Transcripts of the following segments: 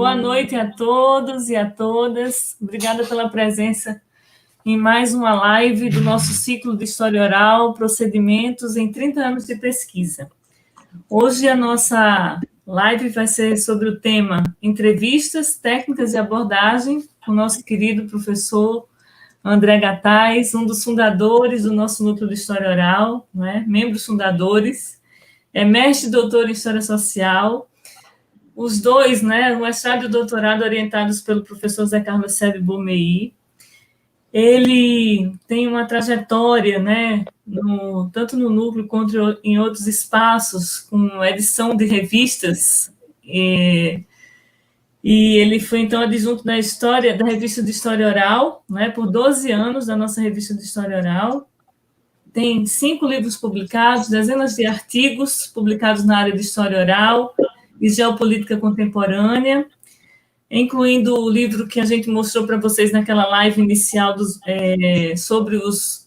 Boa noite a todos e a todas. Obrigada pela presença em mais uma live do nosso ciclo de História Oral, Procedimentos em 30 anos de pesquisa. Hoje a nossa live vai ser sobre o tema Entrevistas, Técnicas e Abordagem, com o nosso querido professor André Gattais, um dos fundadores do nosso núcleo de História Oral, né? Membros fundadores, é mestre e doutor em História Social. Os dois, né, o mestrado e o doutorado orientados pelo professor Zé Carlos Sebe Bomei. Ele tem uma trajetória, né, tanto no núcleo quanto em outros espaços, com edição de revistas, e ele foi, então, adjunto da revista de História Oral, né, por 12 anos, da nossa revista de História Oral. Tem 5 livros publicados, dezenas de artigos publicados na área de História Oral e Geopolítica Contemporânea, incluindo o livro que a gente mostrou para vocês naquela live inicial sobre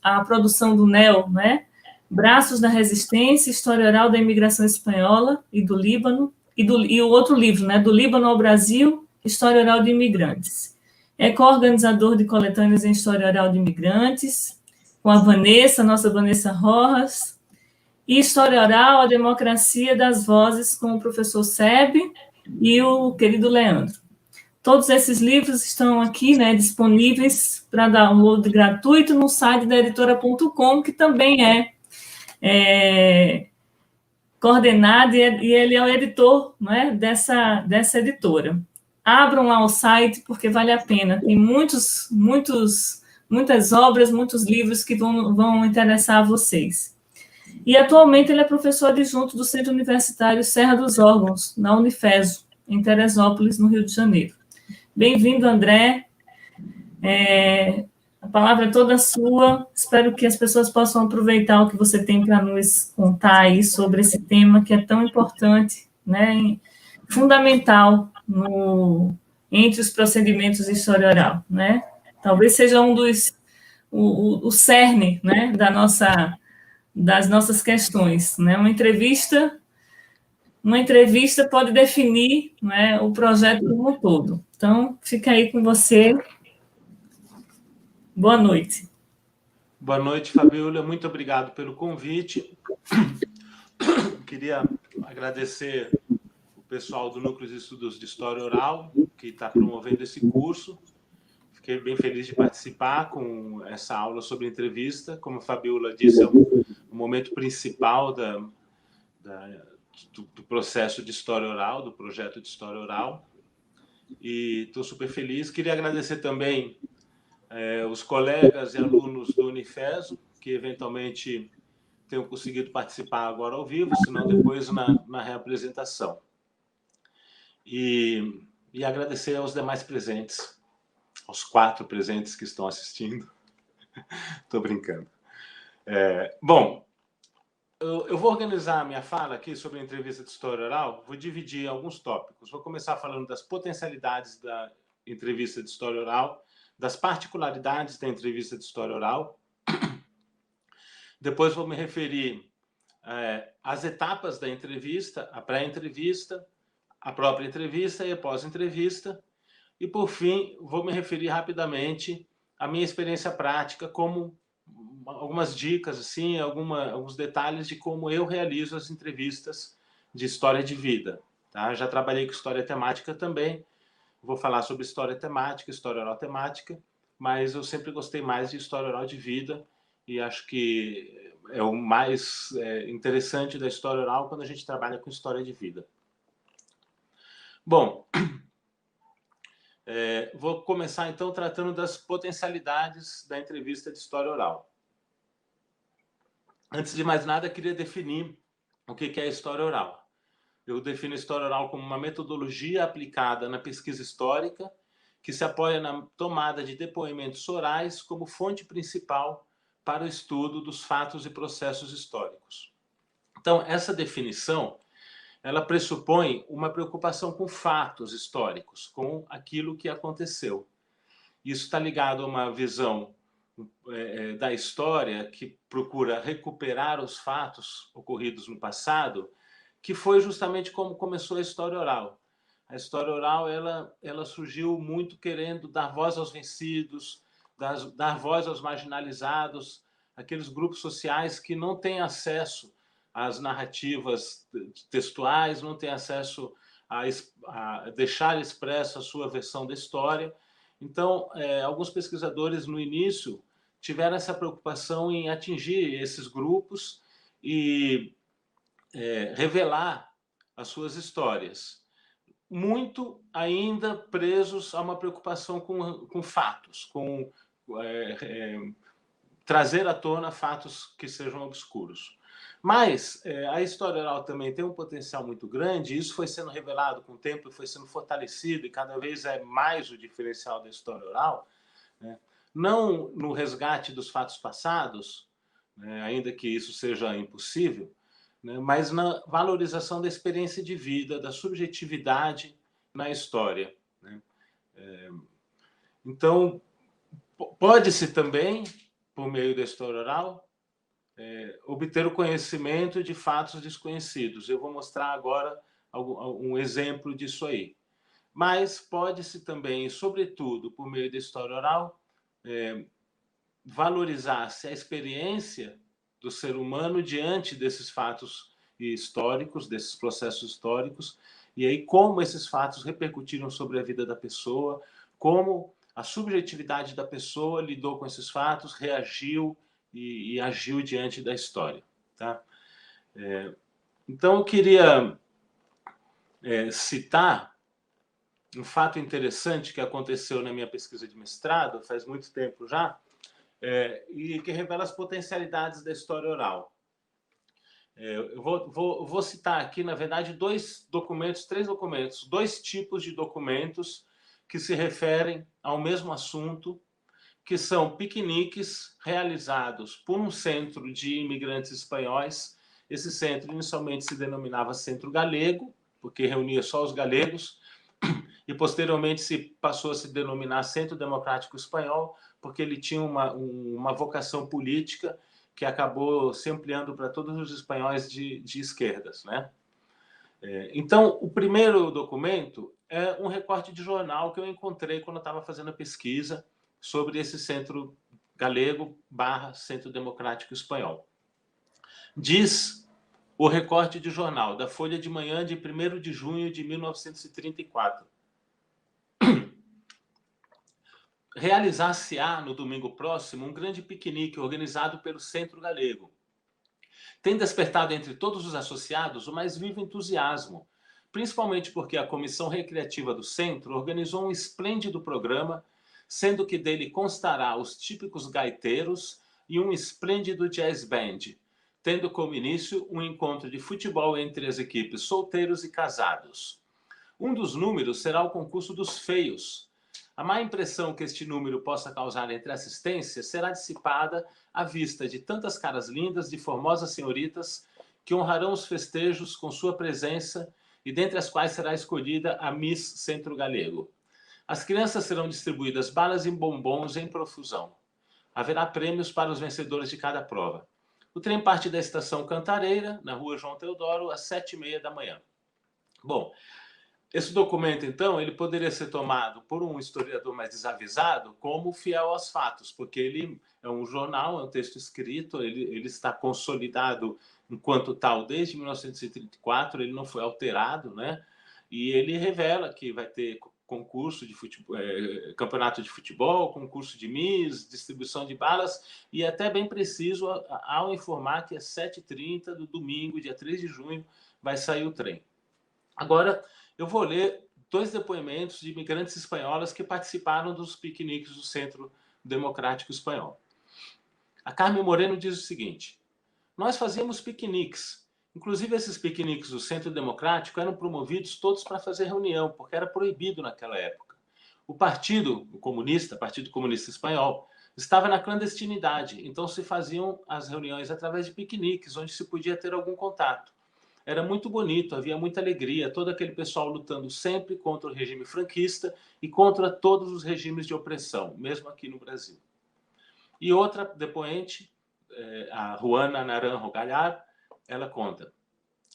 a produção do NEL, né? Braços da Resistência, História Oral da Imigração Espanhola e do Líbano, e o outro livro, né? Do Líbano ao Brasil, História Oral de Imigrantes. É co-organizador de coletâneas em História Oral de Imigrantes, com a Vanessa, nossa Vanessa Rojas, e História Oral, a Democracia das Vozes, com o professor Sebe e o querido Leandro. Todos esses livros estão aqui, né, disponíveis para download gratuito no site da editora.com, que também é coordenado, e ele é o editor, né, dessa editora. Abram lá o site, porque vale a pena. Tem muitas obras, muitos livros que vão interessar a vocês. E, atualmente, ele é professor adjunto do Centro Universitário Serra dos Órgãos, na Unifeso, em Teresópolis, no Rio de Janeiro. Bem-vindo, André. A palavra é toda sua. Espero que as pessoas possam aproveitar o que você tem para nos contar aí sobre esse tema que é tão importante, né, fundamental entre os procedimentos de história oral, né? Talvez seja o cerne, né, das nossas questões, né? Uma entrevista pode definir, né, o projeto como um todo. Então, fica aí com você. Boa noite. Boa noite, Fabíola. Muito obrigado pelo convite. Queria agradecer o pessoal do Núcleo de Estudos de História Oral, que está promovendo esse curso. Fiquei bem feliz de participar com essa aula sobre entrevista. Como a Fabíola disse, é o momento principal do processo de História Oral, do projeto de História Oral. E estou super feliz. Queria agradecer também os colegas e alunos do Unifeso, que eventualmente tenham conseguido participar agora ao vivo, senão depois na reapresentação. E agradecer aos demais presentes, aos 4 presentes que estão assistindo. Estou brincando. Bom, eu vou organizar a minha fala aqui sobre a entrevista de História Oral, vou dividir alguns tópicos. Vou começar falando das potencialidades da entrevista de História Oral, das particularidades da entrevista de História Oral. Depois vou me referir às etapas da entrevista, a pré-entrevista, a própria entrevista e a pós-entrevista. E, por fim, vou me referir rapidamente à minha experiência prática, como algumas dicas, assim, alguns detalhes de como eu realizo as entrevistas de história de vida. Tá? Já trabalhei com história temática também. Vou falar sobre história temática, história oral temática, mas eu sempre gostei mais de história oral de vida e acho que é o mais interessante da história oral quando a gente trabalha com história de vida. Bom, vou começar, então, tratando das potencialidades da entrevista de história oral. Antes de mais nada, queria definir o que é história oral. Eu defino a história oral como uma metodologia aplicada na pesquisa histórica que se apoia na tomada de depoimentos orais como fonte principal para o estudo dos fatos e processos históricos. Então, essa definição, ela pressupõe uma preocupação com fatos históricos, com aquilo que aconteceu. Isso está ligado a uma visão da história que procura recuperar os fatos ocorridos no passado, que foi justamente como começou a história oral. A história oral ela surgiu muito querendo dar voz aos vencidos, dar voz aos marginalizados, aqueles grupos sociais que não têm acesso às narrativas textuais, não têm acesso a deixar expressa a sua versão da história. Então, alguns pesquisadores, no início, tiveram essa preocupação em atingir esses grupos e revelar as suas histórias, muito ainda presos a uma preocupação com fatos, com trazer à tona fatos que sejam obscuros. Mas a história oral também tem um potencial muito grande, e isso foi sendo revelado com o tempo, foi sendo fortalecido, e cada vez é mais o diferencial da história oral, né? Não no resgate dos fatos passados, né, ainda que isso seja impossível, né, mas na valorização da experiência de vida, da subjetividade na história, né? Então, pode-se também, por meio da história oral, obter o conhecimento de fatos desconhecidos. Eu vou mostrar agora um exemplo disso aí. Mas pode-se também, sobretudo por meio da história oral, valorizar-se a experiência do ser humano diante desses fatos históricos, desses processos históricos, e aí como esses fatos repercutiram sobre a vida da pessoa, como a subjetividade da pessoa lidou com esses fatos, reagiu e agiu diante da história. Tá? Então, eu queria citar um fato interessante que aconteceu na minha pesquisa de mestrado, faz muito tempo já, e que revela as potencialidades da história oral. Eu vou citar aqui, na verdade, três documentos, dois tipos de documentos que se referem ao mesmo assunto, que são piqueniques realizados por um centro de imigrantes espanhóis. Esse centro inicialmente se denominava Centro Galego, porque reunia só os galegos, e posteriormente passou a se denominar Centro Democrático Espanhol, porque ele tinha uma vocação política que acabou se ampliando para todos os espanhóis de esquerdas, né? Então, o primeiro documento é um recorte de jornal que eu encontrei quando eu estava fazendo a pesquisa sobre esse Centro Galego / Centro Democrático Espanhol. Diz o recorte de jornal da Folha de Manhã de 1º de junho de 1934. Realizar-se-á no domingo próximo um grande piquenique organizado pelo Centro Galego. Tem despertado entre todos os associados o mais vivo entusiasmo, principalmente porque a Comissão Recreativa do Centro organizou um esplêndido programa, sendo que dele constará os típicos gaiteiros e um esplêndido jazz band, tendo como início um encontro de futebol entre as equipes solteiros e casados. Um dos números será o concurso dos feios. A má impressão que este número possa causar entre a assistência será dissipada à vista de tantas caras lindas de formosas senhoritas que honrarão os festejos com sua presença e dentre as quais será escolhida a Miss Centro Galego. As crianças serão distribuídas balas e bombons em profusão. Haverá prêmios para os vencedores de cada prova. O trem parte da estação Cantareira, na rua João Teodoro, às 7h30 da manhã. Bom, esse documento, então, ele poderia ser tomado por um historiador mais desavisado como fiel aos fatos, porque ele é um jornal, é um texto escrito, ele está consolidado enquanto tal desde 1934, ele não foi alterado, né? E ele revela que vai ter concurso de futebol, campeonato de futebol, concurso de Miss, distribuição de balas, e até bem preciso ao informar que às 7h30 do domingo, dia 3 de junho, vai sair o trem. Agora, eu vou ler 2 depoimentos de imigrantes espanholas que participaram dos piqueniques do Centro Democrático Espanhol. A Carmen Moreno diz o seguinte: nós fazíamos piqueniques. Inclusive, esses piqueniques do Centro Democrático eram promovidos todos para fazer reunião, porque era proibido naquela época. O Partido Comunista Espanhol, estava na clandestinidade, então se faziam as reuniões através de piqueniques, onde se podia ter algum contato. Era muito bonito, havia muita alegria, todo aquele pessoal lutando sempre contra o regime franquista e contra todos os regimes de opressão, mesmo aqui no Brasil. E outra depoente, a Juana Naranjo Gallar, ela conta: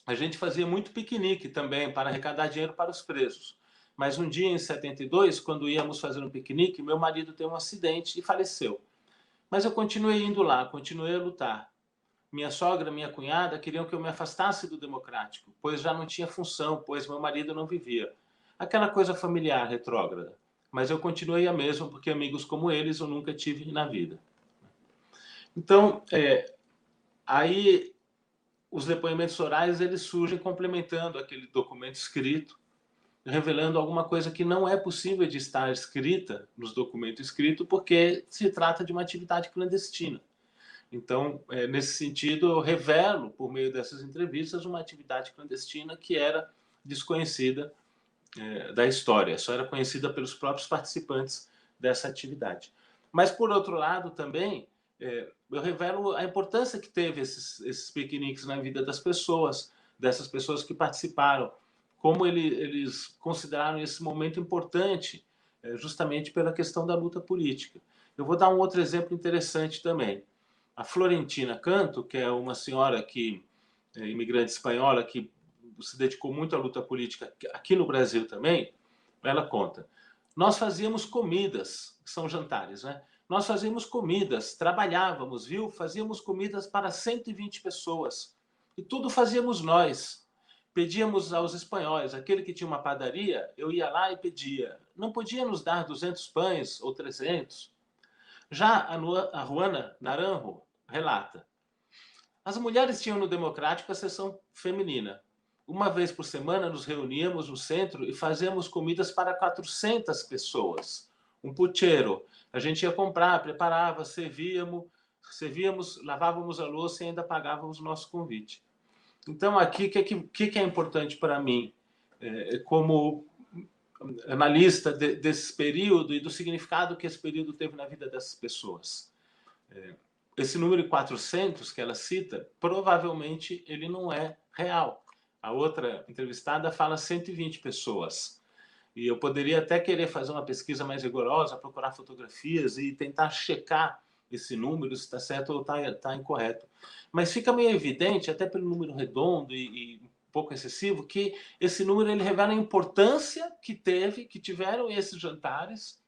a gente fazia muito piquenique também para arrecadar dinheiro para os presos. Mas um dia, em 72, quando íamos fazer um piquenique, meu marido teve um acidente e faleceu. Mas eu continuei indo lá, continuei a lutar. Minha sogra, minha cunhada queriam que eu me afastasse do democrático, pois já não tinha função, pois meu marido não vivia. Aquela coisa familiar retrógrada. Mas eu continuei a mesma, porque amigos como eles eu nunca tive na vida. Então, aí os depoimentos orais eles surgem complementando aquele documento escrito, revelando alguma coisa que não é possível de estar escrita nos documentos escritos, porque se trata de uma atividade clandestina. Então, nesse sentido, eu revelo, por meio dessas entrevistas, uma atividade clandestina que era desconhecida da história, só era conhecida pelos próprios participantes dessa atividade. Mas, por outro lado, também, eu revelo a importância que teve esses piqueniques na vida das pessoas, dessas pessoas que participaram, como eles consideraram esse momento importante, justamente pela questão da luta política. Eu vou dar um outro exemplo interessante também. A Florentina Canto, que é uma senhora que imigrante espanhola que se dedicou muito à luta política aqui no Brasil também, ela conta: nós fazíamos comidas, que são jantares, né? Nós fazíamos comidas, trabalhávamos, viu? Fazíamos comidas para 120 pessoas. E tudo fazíamos nós. Pedíamos aos espanhóis, aquele que tinha uma padaria, eu ia lá e pedia. Não podia nos dar 200 pães ou 300? Já a Juana Naranjo relata: as mulheres tinham no Democrático a seção feminina. Uma vez por semana nos reuníamos no centro e fazíamos comidas para 400 pessoas. Um pucheiro. A gente ia comprar, preparava, servíamos, lavávamos a louça e ainda pagávamos o nosso convite. Então, aqui, o que é importante para mim, como analista desse período e do significado que esse período teve na vida dessas pessoas? Esse número 400 que ela cita, provavelmente ele não é real. A outra entrevistada fala 120 pessoas. E eu poderia até querer fazer uma pesquisa mais rigorosa, procurar fotografias e tentar checar esse número, se está certo ou está incorreto. Mas fica meio evidente, até pelo número redondo e um pouco excessivo, que esse número ele revela a importância que tiveram esses jantares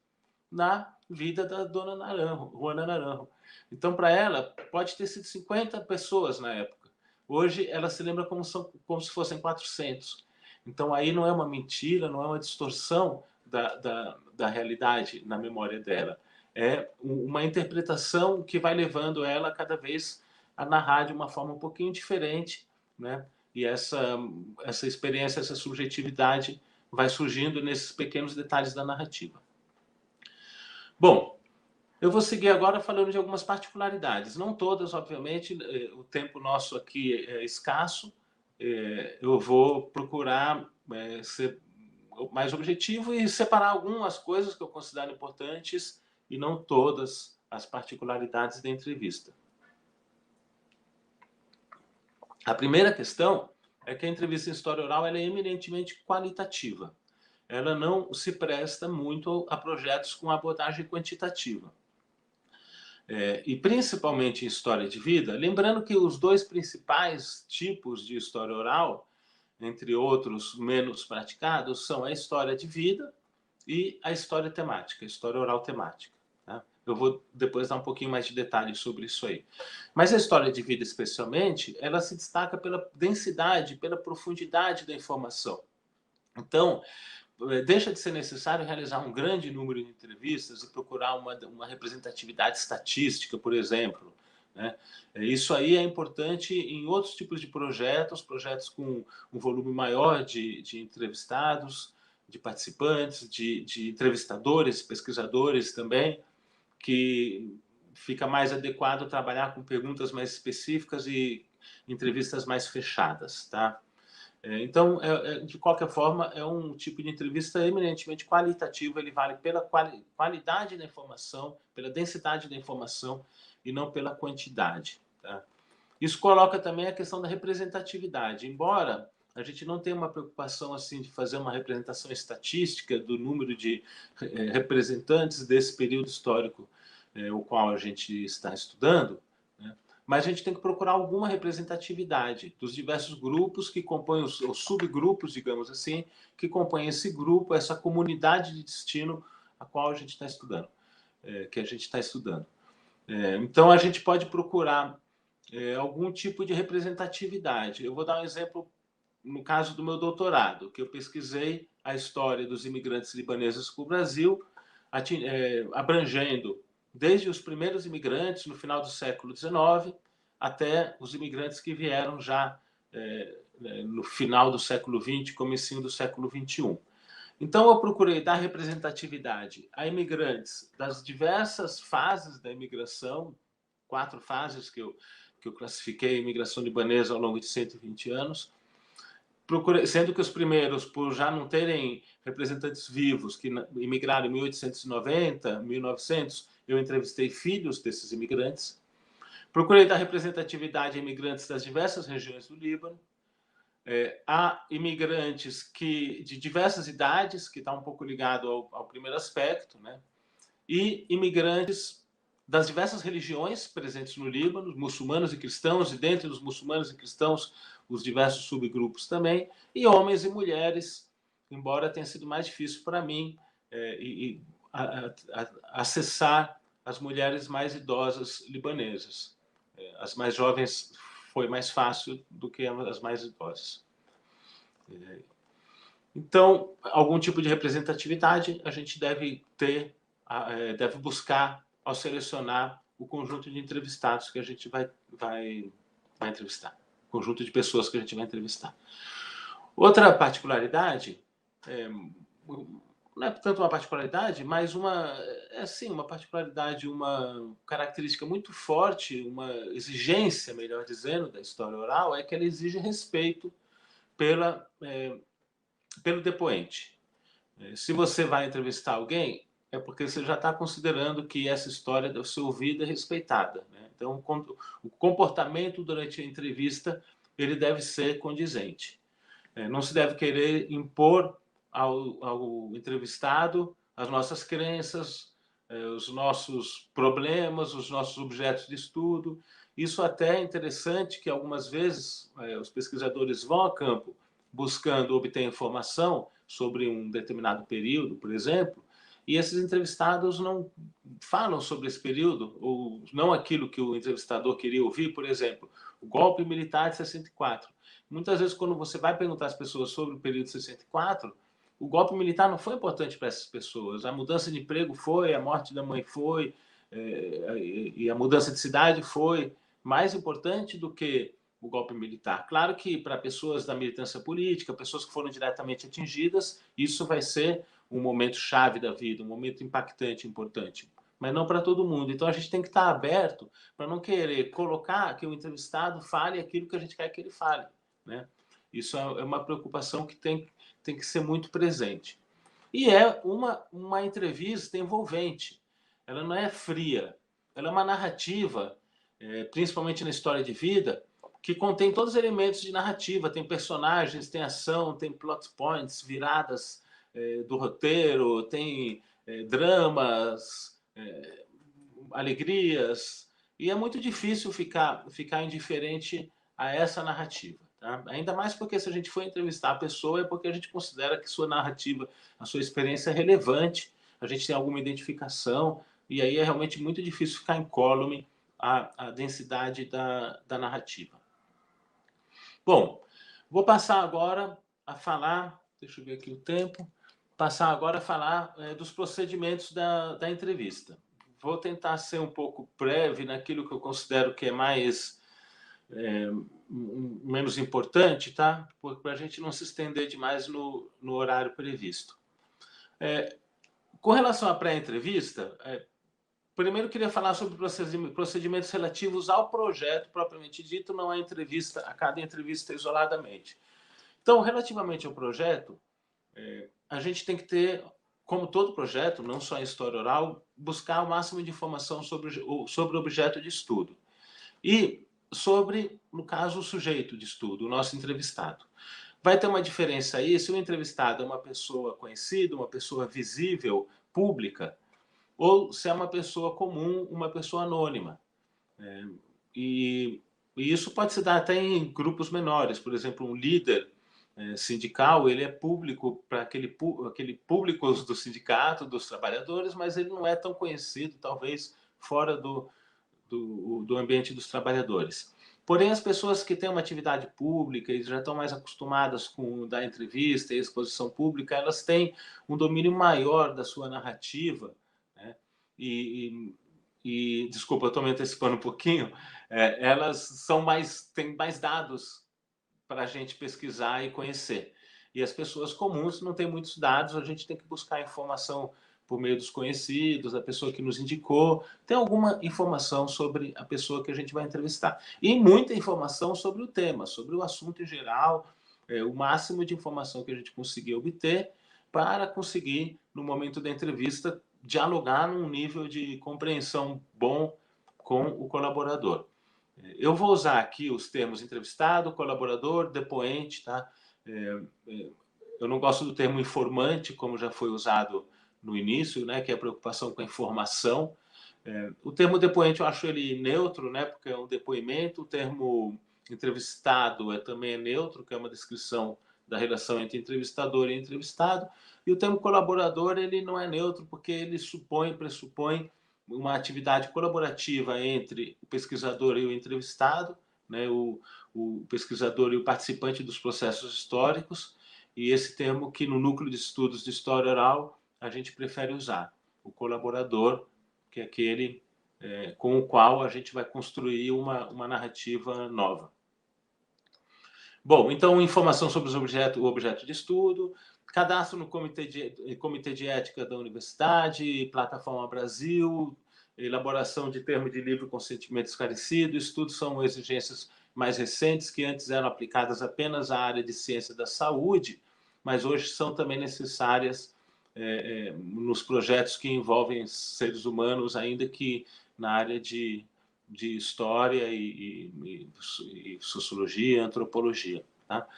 na vida da dona Naranjo, Juana Naranjo. Então, para ela, pode ter sido 50 pessoas na época. Hoje, ela se lembra como se fossem 400. Então, aí não é uma mentira, não é uma distorção da realidade na memória dela. É uma interpretação que vai levando ela cada vez a narrar de uma forma um pouquinho diferente, né? E essa experiência, essa subjetividade vai surgindo nesses pequenos detalhes da narrativa. Bom, eu vou seguir agora falando de algumas particularidades, não todas, obviamente, o tempo nosso aqui é escasso, eu vou procurar ser mais objetivo e separar algumas coisas que eu considero importantes e não todas as particularidades da entrevista. A primeira questão é que a entrevista em história oral ela é eminentemente qualitativa. Ela não se presta muito a projetos com abordagem quantitativa. E principalmente em história de vida, lembrando que os dois principais tipos de história oral, entre outros menos praticados, são a história de vida e a história temática, a história oral temática. Tá? Eu vou depois dar um pouquinho mais de detalhes sobre isso aí. Mas a história de vida, especialmente, ela se destaca pela densidade, pela profundidade da informação. Então, deixa de ser necessário realizar um grande número de entrevistas e procurar uma representatividade estatística, por exemplo. Né? Isso aí é importante em outros tipos de projetos com um volume maior de entrevistados, de participantes, de entrevistadores, pesquisadores também, que fica mais adequado trabalhar com perguntas mais específicas e entrevistas mais fechadas, tá? Então, de qualquer forma, é um tipo de entrevista eminentemente qualitativo, ele vale pela qualidade da informação, pela densidade da informação e não pela quantidade. Tá? Isso coloca também a questão da representatividade. Embora a gente não tenha uma preocupação assim de fazer uma representação estatística do número de representantes desse período histórico o qual a gente está estudando, né? mas a gente tem que procurar alguma representatividade dos diversos grupos que compõem os subgrupos, digamos assim, que compõem esse grupo, essa comunidade de destino a qual a gente está estudando, que a gente está estudando. Então, a gente pode procurar algum tipo de representatividade. Eu vou dar um exemplo no caso do meu doutorado, que eu pesquisei a história dos imigrantes libaneses para o Brasil, abrangendo desde os primeiros imigrantes no final do século XIX até os imigrantes que vieram já no final do século XX, comecinho do século XXI. Então, eu procurei dar representatividade a imigrantes das diversas fases da imigração, 4 fases que eu classifiquei a imigração libanesa ao longo de 120 anos, sendo que os primeiros, por já não terem representantes vivos que imigraram em 1890, 1900, eu entrevistei filhos desses imigrantes. Procurei dar representatividade a imigrantes das diversas regiões do Líbano. Há imigrantes de diversas idades, que está um pouco ligado ao primeiro aspecto, né? E imigrantes das diversas religiões presentes no Líbano, muçulmanos e cristãos, e dentro dos muçulmanos e cristãos, os diversos subgrupos também, e homens e mulheres, embora tenha sido mais difícil para mim acessar as mulheres mais idosas libanesas. As mais jovens foi mais fácil do que as mais idosas. Então, algum tipo de representatividade a gente deve ter, deve buscar ao selecionar o conjunto de entrevistados que a gente vai entrevistar, o conjunto de pessoas que a gente vai entrevistar. Outra particularidade, não é tanto uma particularidade, mas uma particularidade, uma característica muito forte, uma exigência, melhor dizendo, da história oral, é que ela exige respeito pelo depoente. Se você vai entrevistar alguém, é porque você já está considerando que essa história deve ser ouvida e respeitada, né? Então, o comportamento durante a entrevista ele deve ser condizente. Não se deve querer impor ao entrevistado as nossas crenças, os nossos problemas, os nossos objetos de estudo. Isso até é interessante que algumas vezes os pesquisadores vão a campo buscando obter informação sobre um determinado período, por exemplo, e esses entrevistados não falam sobre esse período, ou não aquilo que o entrevistador queria ouvir, por exemplo, o golpe militar de 64. Muitas vezes, quando você vai perguntar às pessoas sobre o período de 64, o golpe militar não foi importante para essas pessoas. A mudança de emprego foi, a morte da mãe foi, e a mudança de cidade foi mais importante do que o golpe militar. Claro que para pessoas da militância política, pessoas que foram diretamente atingidas, isso vai ser um momento chave da vida, um momento impactante, importante, mas não para todo mundo. Então a gente tem que estar aberto para não querer colocar que o entrevistado fale aquilo que a gente quer que ele fale, né? Isso é uma preocupação que tem que ser muito presente. E é uma entrevista envolvente. Ela não é fria. Ela é uma narrativa, principalmente na história de vida, que contém todos os elementos de narrativa. Tem personagens, tem ação, tem plot points, viradas do roteiro, tem dramas, alegrias. E é muito difícil ficar indiferente a essa narrativa. Tá? Ainda mais porque se a gente for entrevistar a pessoa é porque a gente considera que sua narrativa, a sua experiência é relevante, a gente tem alguma identificação, e aí é realmente muito difícil ficar incólume a densidade da narrativa. Bom, vou passar agora a falar, deixa eu ver aqui o tempo, passar agora a falar dos procedimentos da entrevista. Vou tentar ser um pouco breve naquilo que eu considero que é mais menos importante, tá? Para a gente não se estender demais no horário previsto. Com relação à pré-entrevista, primeiro queria falar sobre procedimentos relativos ao projeto propriamente dito, não a cada entrevista isoladamente. Então, relativamente ao projeto, a gente tem que ter, como todo projeto, não só em história oral, buscar o máximo de informação sobre o objeto de estudo. E sobre, no caso, o sujeito de estudo, o nosso entrevistado. Vai ter uma diferença aí se o entrevistado é uma pessoa conhecida, uma pessoa visível, pública, ou se é uma pessoa comum, uma pessoa anônima. e isso pode se dar até em grupos menores. Por exemplo, um líder sindical, ele é público para aquele público do sindicato, dos trabalhadores, mas ele não é tão conhecido, talvez, fora do ambiente dos trabalhadores. Porém, as pessoas que têm uma atividade pública e já estão mais acostumadas com dar entrevista e exposição pública, elas têm um domínio maior da sua narrativa, né? Desculpa, eu estou me antecipando um pouquinho, elas têm mais dados para a gente pesquisar e conhecer. E as pessoas comuns não têm muitos dados, a gente tem que buscar informação por meio dos conhecidos, a pessoa que nos indicou, tem alguma informação sobre a pessoa que a gente vai entrevistar. E muita informação sobre o tema, sobre o assunto em geral, o máximo de informação que a gente conseguir obter para conseguir, no momento da entrevista, dialogar num nível de compreensão bom com o colaborador. Eu vou usar aqui os termos entrevistado, colaborador, depoente, tá? Eu não gosto do termo informante, como já foi usado no início, né, que é a preocupação com a informação. O termo depoente eu acho ele neutro, né, porque é um depoimento. O termo entrevistado também é neutro, que é uma descrição da relação entre entrevistador e entrevistado. E o termo colaborador ele não é neutro, porque ele pressupõe uma atividade colaborativa entre o pesquisador e o entrevistado, né, o pesquisador e o participante dos processos históricos. E esse termo que no núcleo de estudos de história oral a gente prefere usar, o colaborador, que é aquele com o qual a gente vai construir uma narrativa nova. Bom, então, informação sobre o objeto de estudo, cadastro no Comitê de Ética da Universidade, Plataforma Brasil, elaboração de termo de livre consentimento esclarecido. Estudos são exigências mais recentes, que antes eram aplicadas apenas à área de ciência da saúde, mas hoje são também necessárias nos projetos que envolvem seres humanos, ainda que na área de história e sociologia, antropologia. Tá?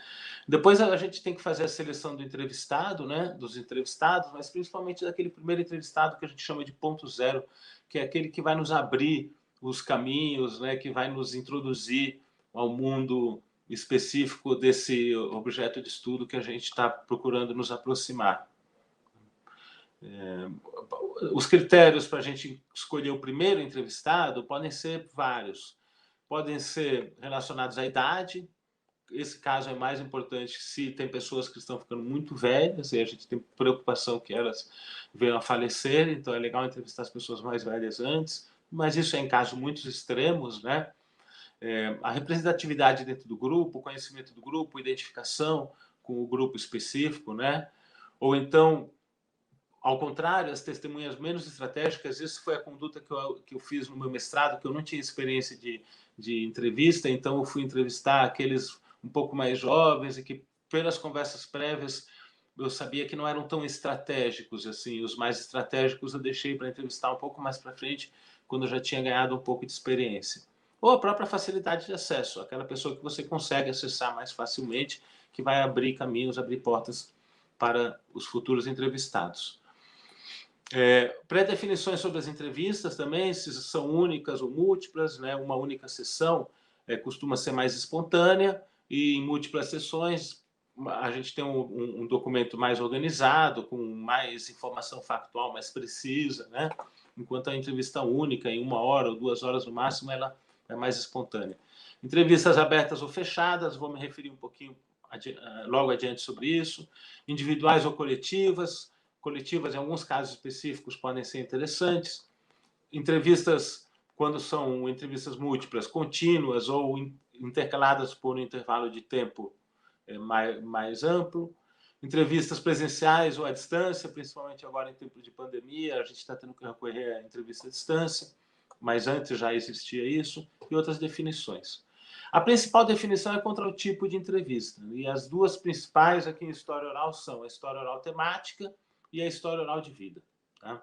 Depois a gente tem que fazer a seleção do entrevistado, né? Dos entrevistados, mas principalmente daquele primeiro entrevistado que a gente chama de ponto zero, que é aquele que vai nos abrir os caminhos, né? Que vai nos introduzir ao mundo específico desse objeto de estudo que a gente está procurando nos aproximar. Os critérios para a gente escolher o primeiro entrevistado podem ser vários. Podem ser relacionados à idade. Esse caso é mais importante se tem pessoas que estão ficando muito velhas e a gente tem preocupação que elas venham a falecer, então é legal entrevistar as pessoas mais velhas antes, mas isso é em casos muito extremos, né? A representatividade dentro do grupo, o conhecimento do grupo, identificação com o grupo específico, né? Ou então, ao contrário, as testemunhas menos estratégicas, isso foi a conduta que eu fiz no meu mestrado, que eu não tinha experiência de entrevista, então eu fui entrevistar aqueles um pouco mais jovens e que, pelas conversas prévias, eu sabia que não eram tão estratégicos assim. Os mais estratégicos eu deixei para entrevistar um pouco mais para frente, quando eu já tinha ganhado um pouco de experiência. Ou a própria facilidade de acesso, aquela pessoa que você consegue acessar mais facilmente, que vai abrir caminhos, abrir portas para os futuros entrevistados. Pré-definições sobre as entrevistas também, se são únicas ou múltiplas, né? Uma única sessão costuma ser mais espontânea, e em múltiplas sessões a gente tem um documento mais organizado, com mais informação factual mais precisa, né? Enquanto a entrevista única, em 1 hora ou 2 horas no máximo, ela é mais espontânea. Entrevistas abertas ou fechadas, vou me referir um pouquinho logo adiante sobre isso. Individuais ou coletivas, em alguns casos específicos, podem ser interessantes. Entrevistas, quando são entrevistas múltiplas, contínuas ou intercaladas por um intervalo de tempo mais amplo. Entrevistas presenciais ou à distância, principalmente agora em tempo de pandemia, a gente está tendo que recorrer à entrevista à distância, mas antes já existia isso, e outras definições. A principal definição é contra o tipo de entrevista, e as duas principais aqui em História Oral são a História Oral temática e a História Oral de vida. Tá?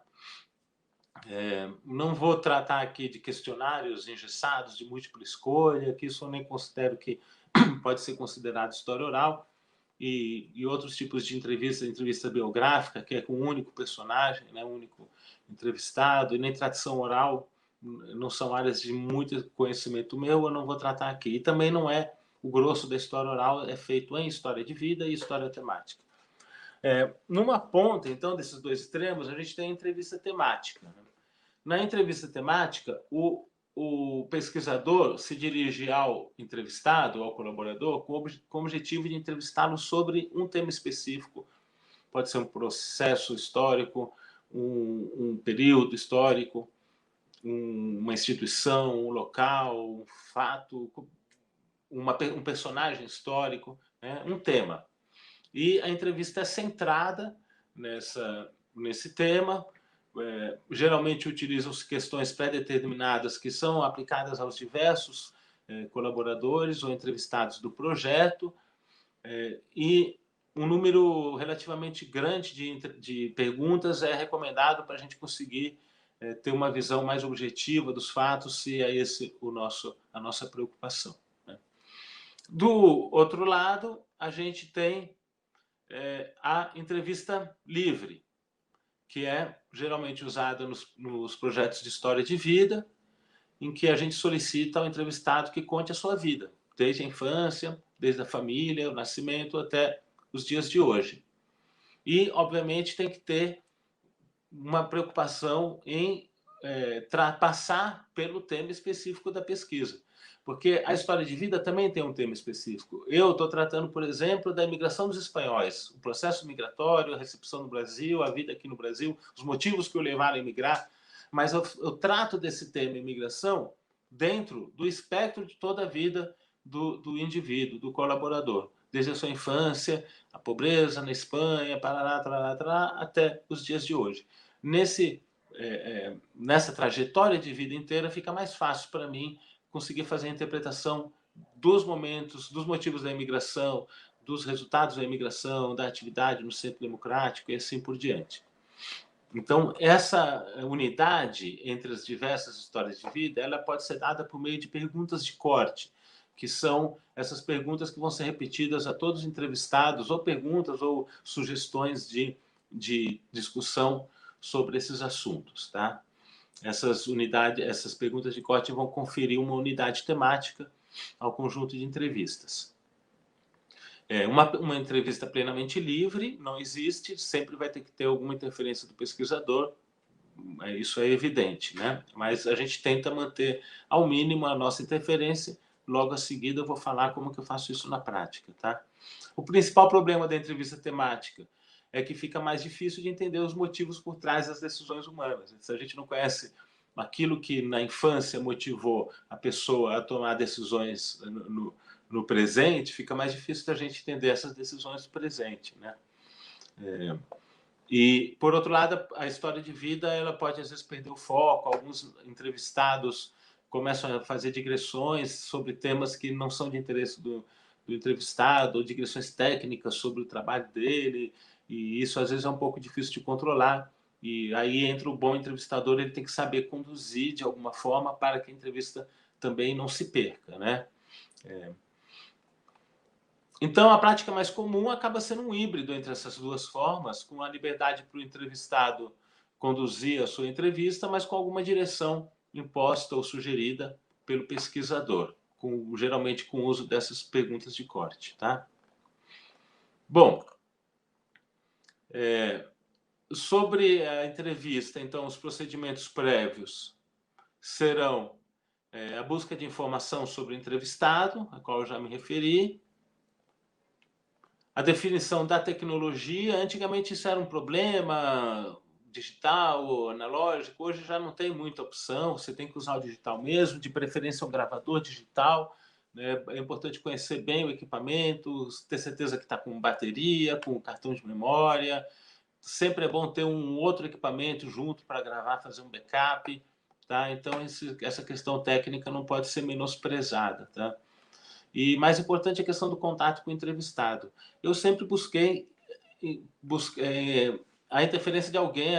Não vou tratar aqui de questionários engessados, de múltipla escolha, que isso eu nem considero que pode ser considerado história oral, e outros tipos de entrevista biográfica, que é com um único personagem, né, um único entrevistado, e nem tradição oral, não são áreas de muito conhecimento meu, eu não vou tratar aqui. E também não é o grosso da história oral, é feito em história de vida e história temática. Numa ponta, então, desses dois extremos, a gente tem a entrevista temática. Né? Na entrevista temática, o pesquisador se dirige ao entrevistado, ao colaborador, com o objetivo de entrevistá-lo sobre um tema específico. Pode ser um processo histórico, um período histórico, uma instituição, um local, um fato, um personagem histórico, né? Um tema. E a entrevista é centrada nesse tema. Geralmente utilizam-se questões pré-determinadas que são aplicadas aos diversos colaboradores ou entrevistados do projeto, e um número relativamente grande de perguntas é recomendado para a gente conseguir ter uma visão mais objetiva dos fatos, se é esse a nossa preocupação. Né? Do outro lado, a gente tem a entrevista livre, que é geralmente usada nos projetos de história de vida, em que a gente solicita ao entrevistado que conte a sua vida, desde a infância, desde a família, o nascimento, até os dias de hoje. E, obviamente, tem que ter uma preocupação em passar pelo tema específico da pesquisa. Porque a história de vida também tem um tema específico. Eu estou tratando, por exemplo, da imigração dos espanhóis, o processo migratório, a recepção no Brasil, a vida aqui no Brasil, os motivos que o levaram a emigrar. Mas eu trato desse tema imigração dentro do espectro de toda a vida do indivíduo, do colaborador, desde a sua infância, a pobreza na Espanha, até os dias de hoje. Nessa trajetória de vida inteira, fica mais fácil para mim conseguir fazer a interpretação dos momentos, dos motivos da imigração, dos resultados da imigração, da atividade no centro democrático e assim por diante. Então, essa unidade entre as diversas histórias de vida, ela pode ser dada por meio de perguntas de corte, que são essas perguntas que vão ser repetidas a todos os entrevistados, ou perguntas ou sugestões de discussão sobre esses assuntos, tá? Essas perguntas de corte vão conferir uma unidade temática ao conjunto de entrevistas. Uma entrevista plenamente livre não existe, sempre vai ter que ter alguma interferência do pesquisador, isso é evidente, né? Mas a gente tenta manter ao mínimo a nossa interferência. Logo a seguir eu vou falar como que eu faço isso na prática, tá? O principal problema da entrevista temática é que fica mais difícil de entender os motivos por trás das decisões humanas. Se a gente não conhece aquilo que na infância motivou a pessoa a tomar decisões no presente, fica mais difícil da gente entender essas decisões do presente, né? E, por outro lado, a história de vida ela pode, às vezes, perder o foco. Alguns entrevistados começam a fazer digressões sobre temas que não são de interesse do entrevistado, ou digressões técnicas sobre o trabalho dele, e isso, às vezes, é um pouco difícil de controlar. E aí entra o bom entrevistador, ele tem que saber conduzir, de alguma forma, para que a entrevista também não se perca, né? Então, a prática mais comum acaba sendo um híbrido entre essas duas formas, com a liberdade para o entrevistado conduzir a sua entrevista, mas com alguma direção imposta ou sugerida pelo pesquisador, geralmente com o uso dessas perguntas de corte, tá? Bom, sobre a entrevista, então, os procedimentos prévios serão a busca de informação sobre o entrevistado, a qual eu já me referi, a definição da tecnologia. Antigamente isso era um problema, digital ou analógico. Hoje já não tem muita opção, você tem que usar o digital mesmo, de preferência um gravador digital, né? É importante conhecer bem o equipamento, ter certeza que está com bateria, com cartão de memória. Sempre é bom ter um outro equipamento junto para gravar, fazer um backup, tá? Então essa questão técnica não pode ser menosprezada, tá? E mais importante é a questão do contato com o entrevistado. Eu sempre busquei a interferência de alguém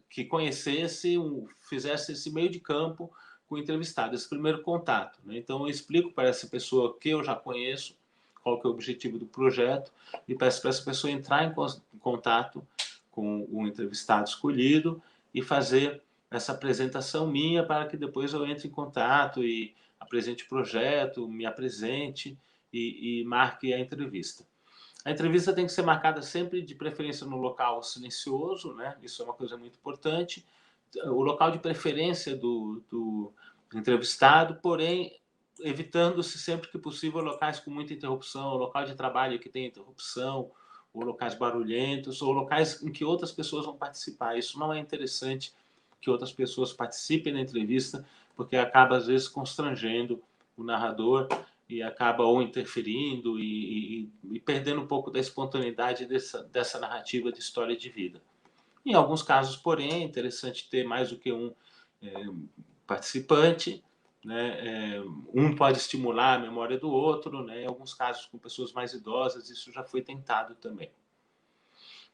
que conhecesse, fizesse esse meio de campo com o entrevistado, esse primeiro contato, né? Então, eu explico para essa pessoa que eu já conheço qual que é o objetivo do projeto e peço para essa pessoa entrar em contato com o entrevistado escolhido e fazer essa apresentação minha para que depois eu entre em contato e apresente o projeto, me apresente e marque a entrevista. A entrevista tem que ser marcada sempre, de preferência, no local silencioso, né? Isso é uma coisa muito importante. O local de preferência do entrevistado, porém, evitando-se sempre que possível locais com muita interrupção, local de trabalho que tem interrupção, ou locais barulhentos, ou locais em que outras pessoas vão participar. Isso não é interessante, que outras pessoas participem da entrevista, porque acaba, às vezes, constrangendo o narrador e acaba ou interferindo e perdendo um pouco da espontaneidade dessa narrativa de história de vida. Em alguns casos, porém, é interessante ter mais do que um participante, né? Um pode estimular a memória do outro, né? Em alguns casos, com pessoas mais idosas, isso já foi tentado também.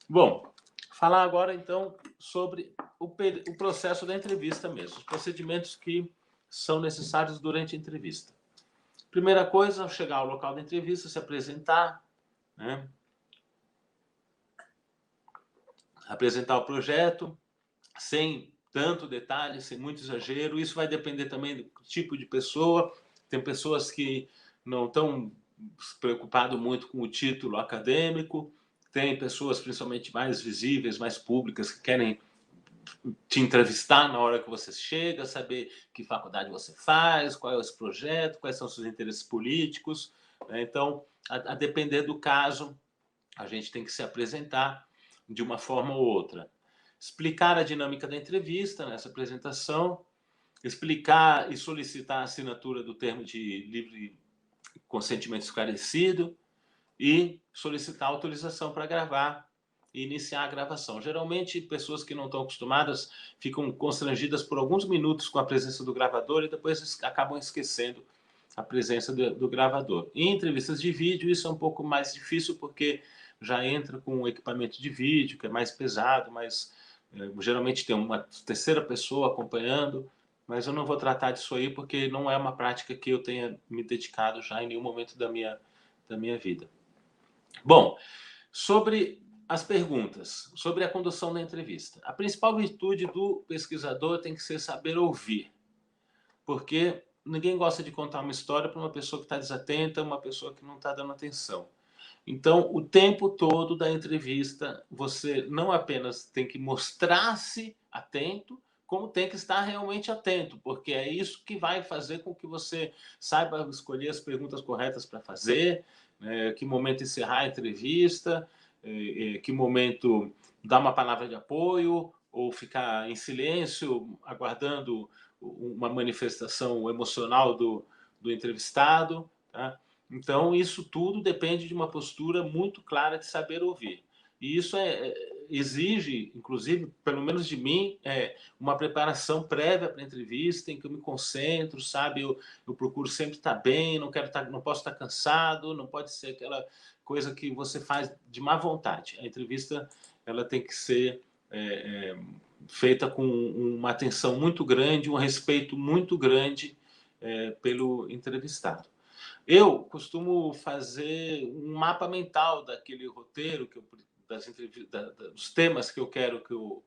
Bom, falar agora, então, sobre o processo da entrevista mesmo, os procedimentos que são necessários durante a entrevista. Primeira coisa, chegar ao local da entrevista, se apresentar, né? Apresentar o projeto, sem tanto detalhe, sem muito exagero. Isso vai depender também do tipo de pessoa. Tem pessoas que não estão preocupadas muito com o título acadêmico, tem pessoas, principalmente mais visíveis, mais públicas, que querem te entrevistar na hora que você chega, saber que faculdade você faz, qual é esse projeto, quais são os seus interesses políticos. Né? Então, a depender do caso, a gente tem que se apresentar de uma forma ou outra. Explicar a dinâmica da entrevista nessa apresentação, explicar e solicitar a assinatura do termo de livre consentimento esclarecido e solicitar autorização para gravar e iniciar a gravação. Geralmente, pessoas que não estão acostumadas ficam constrangidas por alguns minutos com a presença do gravador e depois acabam esquecendo a presença do gravador. Em entrevistas de vídeo, isso é um pouco mais difícil, porque já entra com o equipamento de vídeo, que é mais pesado, mas geralmente tem uma terceira pessoa acompanhando, mas eu não vou tratar disso aí, porque não é uma prática que eu tenha me dedicado já em nenhum momento da minha vida. Bom, sobre as perguntas, sobre a condução da entrevista. A principal virtude do pesquisador tem que ser saber ouvir, porque ninguém gosta de contar uma história para uma pessoa que está desatenta, uma pessoa que não está dando atenção. Então, o tempo todo da entrevista, você não apenas tem que mostrar-se atento, como tem que estar realmente atento, porque é isso que vai fazer com que você saiba escolher as perguntas corretas para fazer, que momento encerrar a entrevista, que momento dar uma palavra de apoio ou ficar em silêncio, aguardando uma manifestação emocional do entrevistado, tá? Então, isso tudo depende de uma postura muito clara de saber ouvir. E isso exige, inclusive, pelo menos de mim, uma preparação prévia para a entrevista, em que eu me concentro, sabe? Eu procuro sempre estar bem, não posso estar cansado, não pode ser aquela coisa que você faz de má vontade. A entrevista ela tem que ser feita com uma atenção muito grande, um respeito muito grande pelo entrevistado. Eu costumo fazer um mapa mental daquele roteiro, dos temas que eu quero que o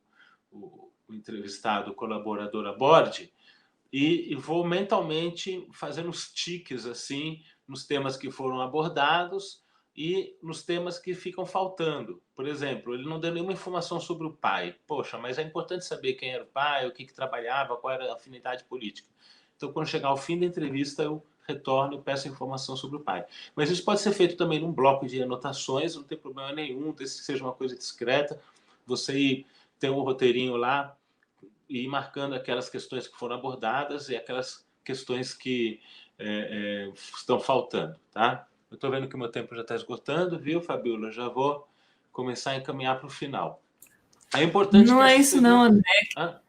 entrevistado, o colaborador aborde, e vou mentalmente fazendo os tiques assim, nos temas que foram abordados e nos temas que ficam faltando. Por exemplo, ele não deu nenhuma informação sobre o pai. Poxa, mas é importante saber quem era o pai, o que trabalhava, qual era a afinidade política. Então, quando chegar ao fim da entrevista, eu retorno e peço informação sobre o pai. Mas isso pode ser feito também num bloco de anotações, não tem problema nenhum, desde que seja uma coisa discreta. Você tem um roteirinho lá e ir marcando aquelas questões que foram abordadas e aquelas questões que estão faltando, tá? Eu estou vendo que o meu tempo já está esgotando, viu, Fabiola? Já vou começar a encaminhar para o final. É importante não que é isso não, André.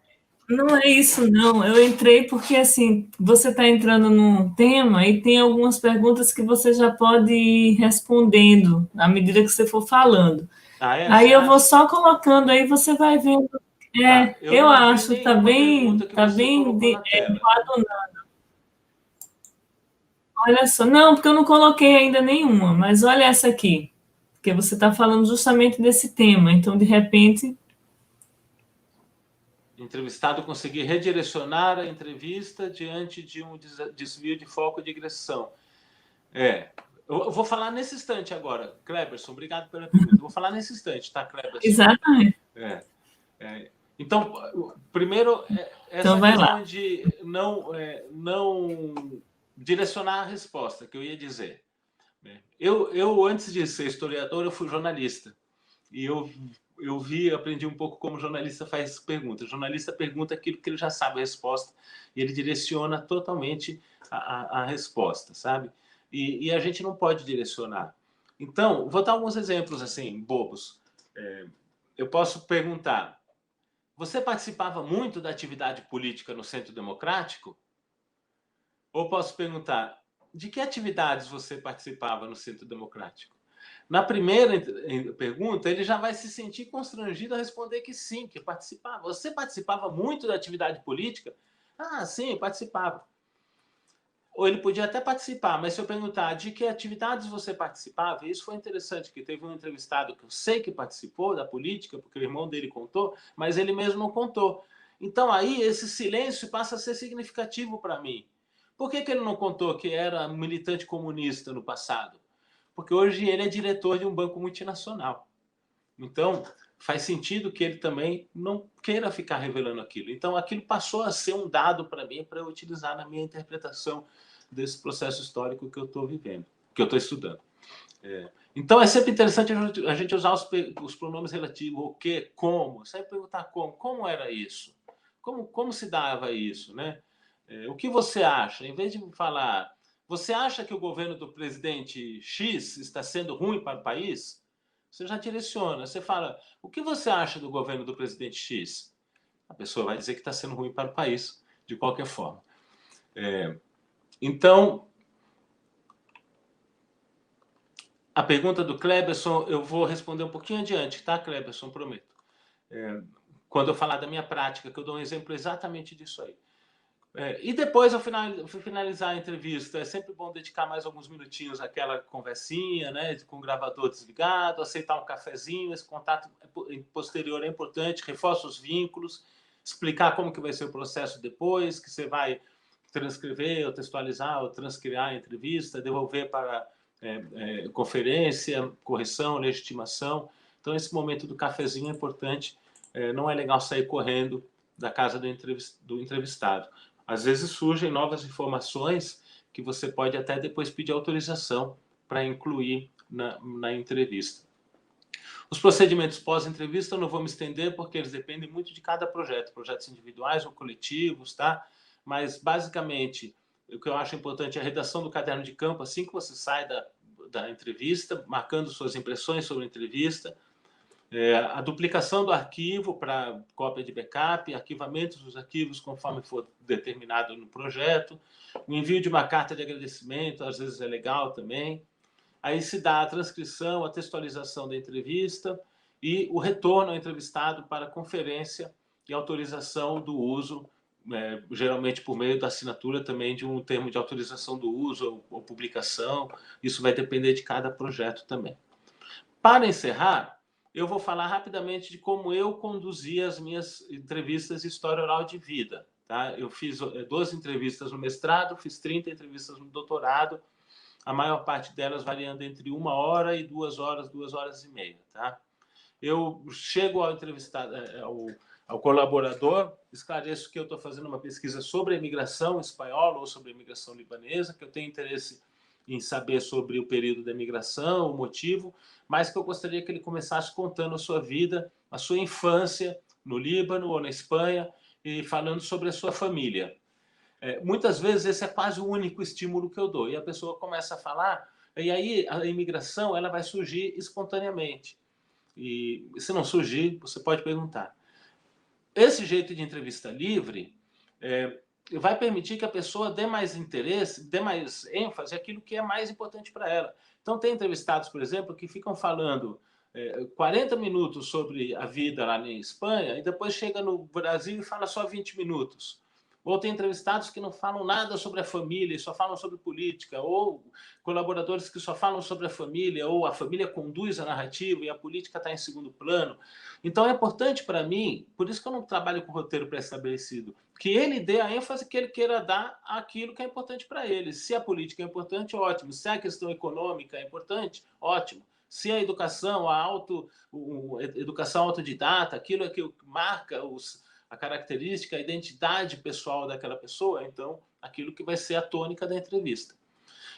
Não é isso, não. Eu entrei porque, assim, você está entrando num tema e tem algumas perguntas que você já pode ir respondendo à medida que você for falando. Aí eu vou só colocando, aí você vai vendo. Eu acho, está bem coadunado. Olha só, não, porque eu não coloquei ainda nenhuma, mas olha essa aqui, porque você está falando justamente desse tema, então, de repente... entrevistado conseguir redirecionar a entrevista diante de um desvio de foco e digressão. Eu vou falar nesse instante agora, Kleberson, obrigado pela pergunta. Eu vou falar nesse instante, tá, Kleberson? Exatamente. Então, primeiro, essa questão de não direcionar a resposta, que eu ia dizer. Eu, antes de ser historiador, eu fui jornalista. E eu aprendi um pouco como jornalista faz perguntas. O jornalista pergunta aquilo que ele já sabe a resposta e ele direciona totalmente a resposta, sabe? E a gente não pode direcionar. Então, vou dar alguns exemplos, assim, bobos. Eu posso perguntar, você participava muito da atividade política no Centro Democrático? Ou posso perguntar, de que atividades você participava no Centro Democrático? Na primeira pergunta, ele já vai se sentir constrangido a responder que sim, que participava. Você participava muito da atividade política? Ah, sim, participava. Ou ele podia até participar, mas se eu perguntar de que atividades você participava, isso foi interessante, que teve um entrevistado que eu sei que participou da política, porque o irmão dele contou, mas ele mesmo não contou. Então aí esse silêncio passa a ser significativo para mim. Por que ele não contou que era militante comunista no passado? Porque hoje ele é diretor de um banco multinacional. Então, faz sentido que ele também não queira ficar revelando aquilo. Então, aquilo passou a ser um dado para mim, para eu utilizar na minha interpretação desse processo histórico que eu estou vivendo, que eu estou estudando. Então, é sempre interessante a gente usar os pronomes relativos, o que, como, sempre perguntar como era isso, como se dava isso, né? O que você acha? Em vez de falar, você acha que o governo do presidente X está sendo ruim para o país? Você já direciona, você fala, o que você acha do governo do presidente X? A pessoa vai dizer que está sendo ruim para o país, de qualquer forma. Então, a pergunta do Kleberson, eu vou responder um pouquinho adiante, tá, Kleberson? Prometo. Quando eu falar da minha prática, que eu dou um exemplo exatamente disso aí. E depois eu finalizar a entrevista. É sempre bom dedicar mais alguns minutinhos àquela conversinha, né, com o gravador desligado, aceitar um cafezinho. Esse contato posterior é importante, reforça os vínculos, explicar como que vai ser o processo depois, que você vai transcrever, ou textualizar, ou transcriar a entrevista, devolver para conferência, correção, legitimação. Então, esse momento do cafezinho é importante. Não é legal sair correndo da casa do entrevistado. Às vezes surgem novas informações que você pode até depois pedir autorização para incluir na entrevista. Os procedimentos pós-entrevista eu não vou me estender porque eles dependem muito de cada projeto, projetos individuais ou coletivos, tá? Mas, basicamente, o que eu acho importante é a redação do caderno de campo assim que você sai da entrevista, marcando suas impressões sobre a entrevista, a duplicação do arquivo para cópia de backup, arquivamento dos arquivos conforme for determinado no projeto, o envio de uma carta de agradecimento, às vezes é legal também. Aí se dá a transcrição, a textualização da entrevista e o retorno ao entrevistado para conferência e autorização do uso, geralmente por meio da assinatura também de um termo de autorização do uso ou publicação. Isso vai depender de cada projeto também. Para encerrar, eu vou falar rapidamente de como eu conduzi as minhas entrevistas de história oral de vida. Tá? Eu fiz 12 entrevistas no mestrado, fiz 30 entrevistas no doutorado, a maior parte delas variando entre 1 hora e 2 horas, 2 horas e meia. Tá? Eu chego ao entrevistado, ao colaborador, esclareço que eu estou fazendo uma pesquisa sobre a imigração espanhola ou sobre a imigração libanesa, que eu tenho interesse em saber sobre o período da imigração, o motivo, mas que eu gostaria que ele começasse contando a sua vida, a sua infância no Líbano ou na Espanha e falando sobre a sua família. Muitas vezes esse é quase o único estímulo que eu dou e a pessoa começa a falar e aí a imigração ela vai surgir espontaneamente. E se não surgir, você pode perguntar. Esse jeito de entrevista livre vai permitir que a pessoa dê mais interesse, dê mais ênfase àquilo que é mais importante para ela. Então, tem entrevistados, por exemplo, que ficam falando 40 minutos sobre a vida lá na Espanha e depois chega no Brasil e fala só 20 minutos. Ou tem entrevistados que não falam nada sobre a família e só falam sobre política, ou colaboradores que só falam sobre a família, ou a família conduz a narrativa e a política está em segundo plano. Então é importante para mim, por isso que eu não trabalho com roteiro pré-estabelecido, que ele dê a ênfase que ele queira dar àquilo que é importante para ele. Se a política é importante, ótimo. Se a questão econômica é importante, ótimo. Se a educação, educação autodidata, aquilo é que marca a característica, a identidade pessoal daquela pessoa, então aquilo que vai ser a tônica da entrevista.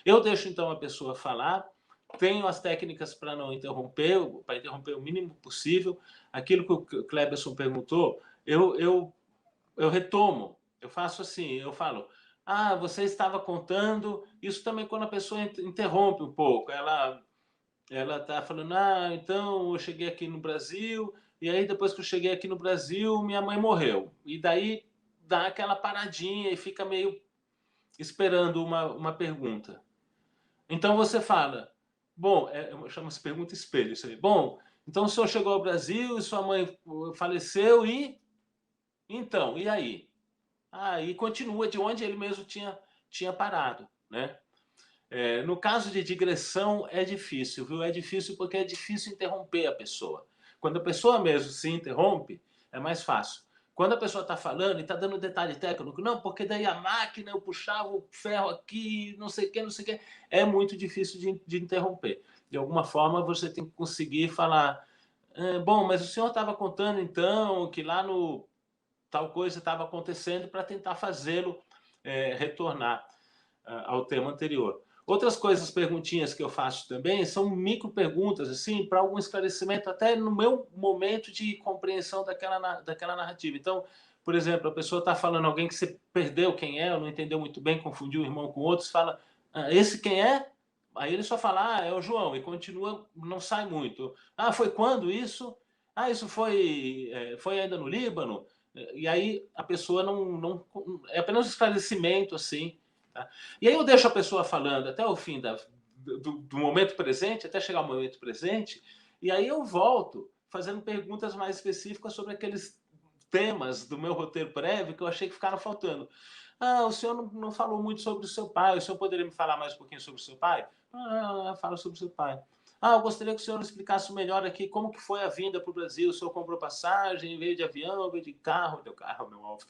Eu deixo então a pessoa falar, tenho as técnicas para não interromper, para interromper o mínimo possível. Aquilo que o Cleberson perguntou, eu retomo, eu faço assim, eu falo, você estava contando, isso também quando a pessoa interrompe um pouco, ela está falando, então eu cheguei aqui no Brasil, e aí depois que eu cheguei aqui no Brasil, minha mãe morreu. E daí dá aquela paradinha e fica meio esperando uma pergunta. Então você fala, bom, chama-se pergunta espelho isso aí. Bom, então o senhor chegou ao Brasil e sua mãe faleceu e... Então, e aí? E continua de onde ele mesmo tinha parado, né? No caso de digressão é difícil, viu? É difícil porque é difícil interromper a pessoa. Quando a pessoa mesmo se interrompe, é mais fácil. Quando a pessoa está falando e está dando detalhe técnico, não, porque daí a máquina, eu puxava o ferro aqui, não sei o que, é muito difícil de interromper. De alguma forma, você tem que conseguir falar, bom, mas o senhor estava contando, então, que lá no tal coisa estava acontecendo para tentar fazê-lo retornar ao tema anterior. Outras coisas, perguntinhas que eu faço também, são micro perguntas, assim, para algum esclarecimento, até no meu momento de compreensão daquela narrativa. Então, por exemplo, a pessoa está falando alguém que você perdeu quem é, ou não entendeu muito bem, confundiu o irmão com outros, fala, esse quem é? Aí ele só fala, é o João, e continua, não sai muito. Foi quando isso? Isso foi ainda no Líbano? E aí a pessoa não é apenas um esclarecimento, assim. Tá? E aí eu deixo a pessoa falando até o fim do momento presente, até chegar ao momento presente, e aí eu volto fazendo perguntas mais específicas sobre aqueles temas do meu roteiro prévio que eu achei que ficaram faltando. O senhor não falou muito sobre o seu pai, o senhor poderia me falar mais um pouquinho sobre o seu pai? Fala sobre o seu pai. Eu gostaria que o senhor explicasse melhor aqui como que foi a vinda para o Brasil. O senhor comprou passagem, veio de avião, veio de carro, meu alvo,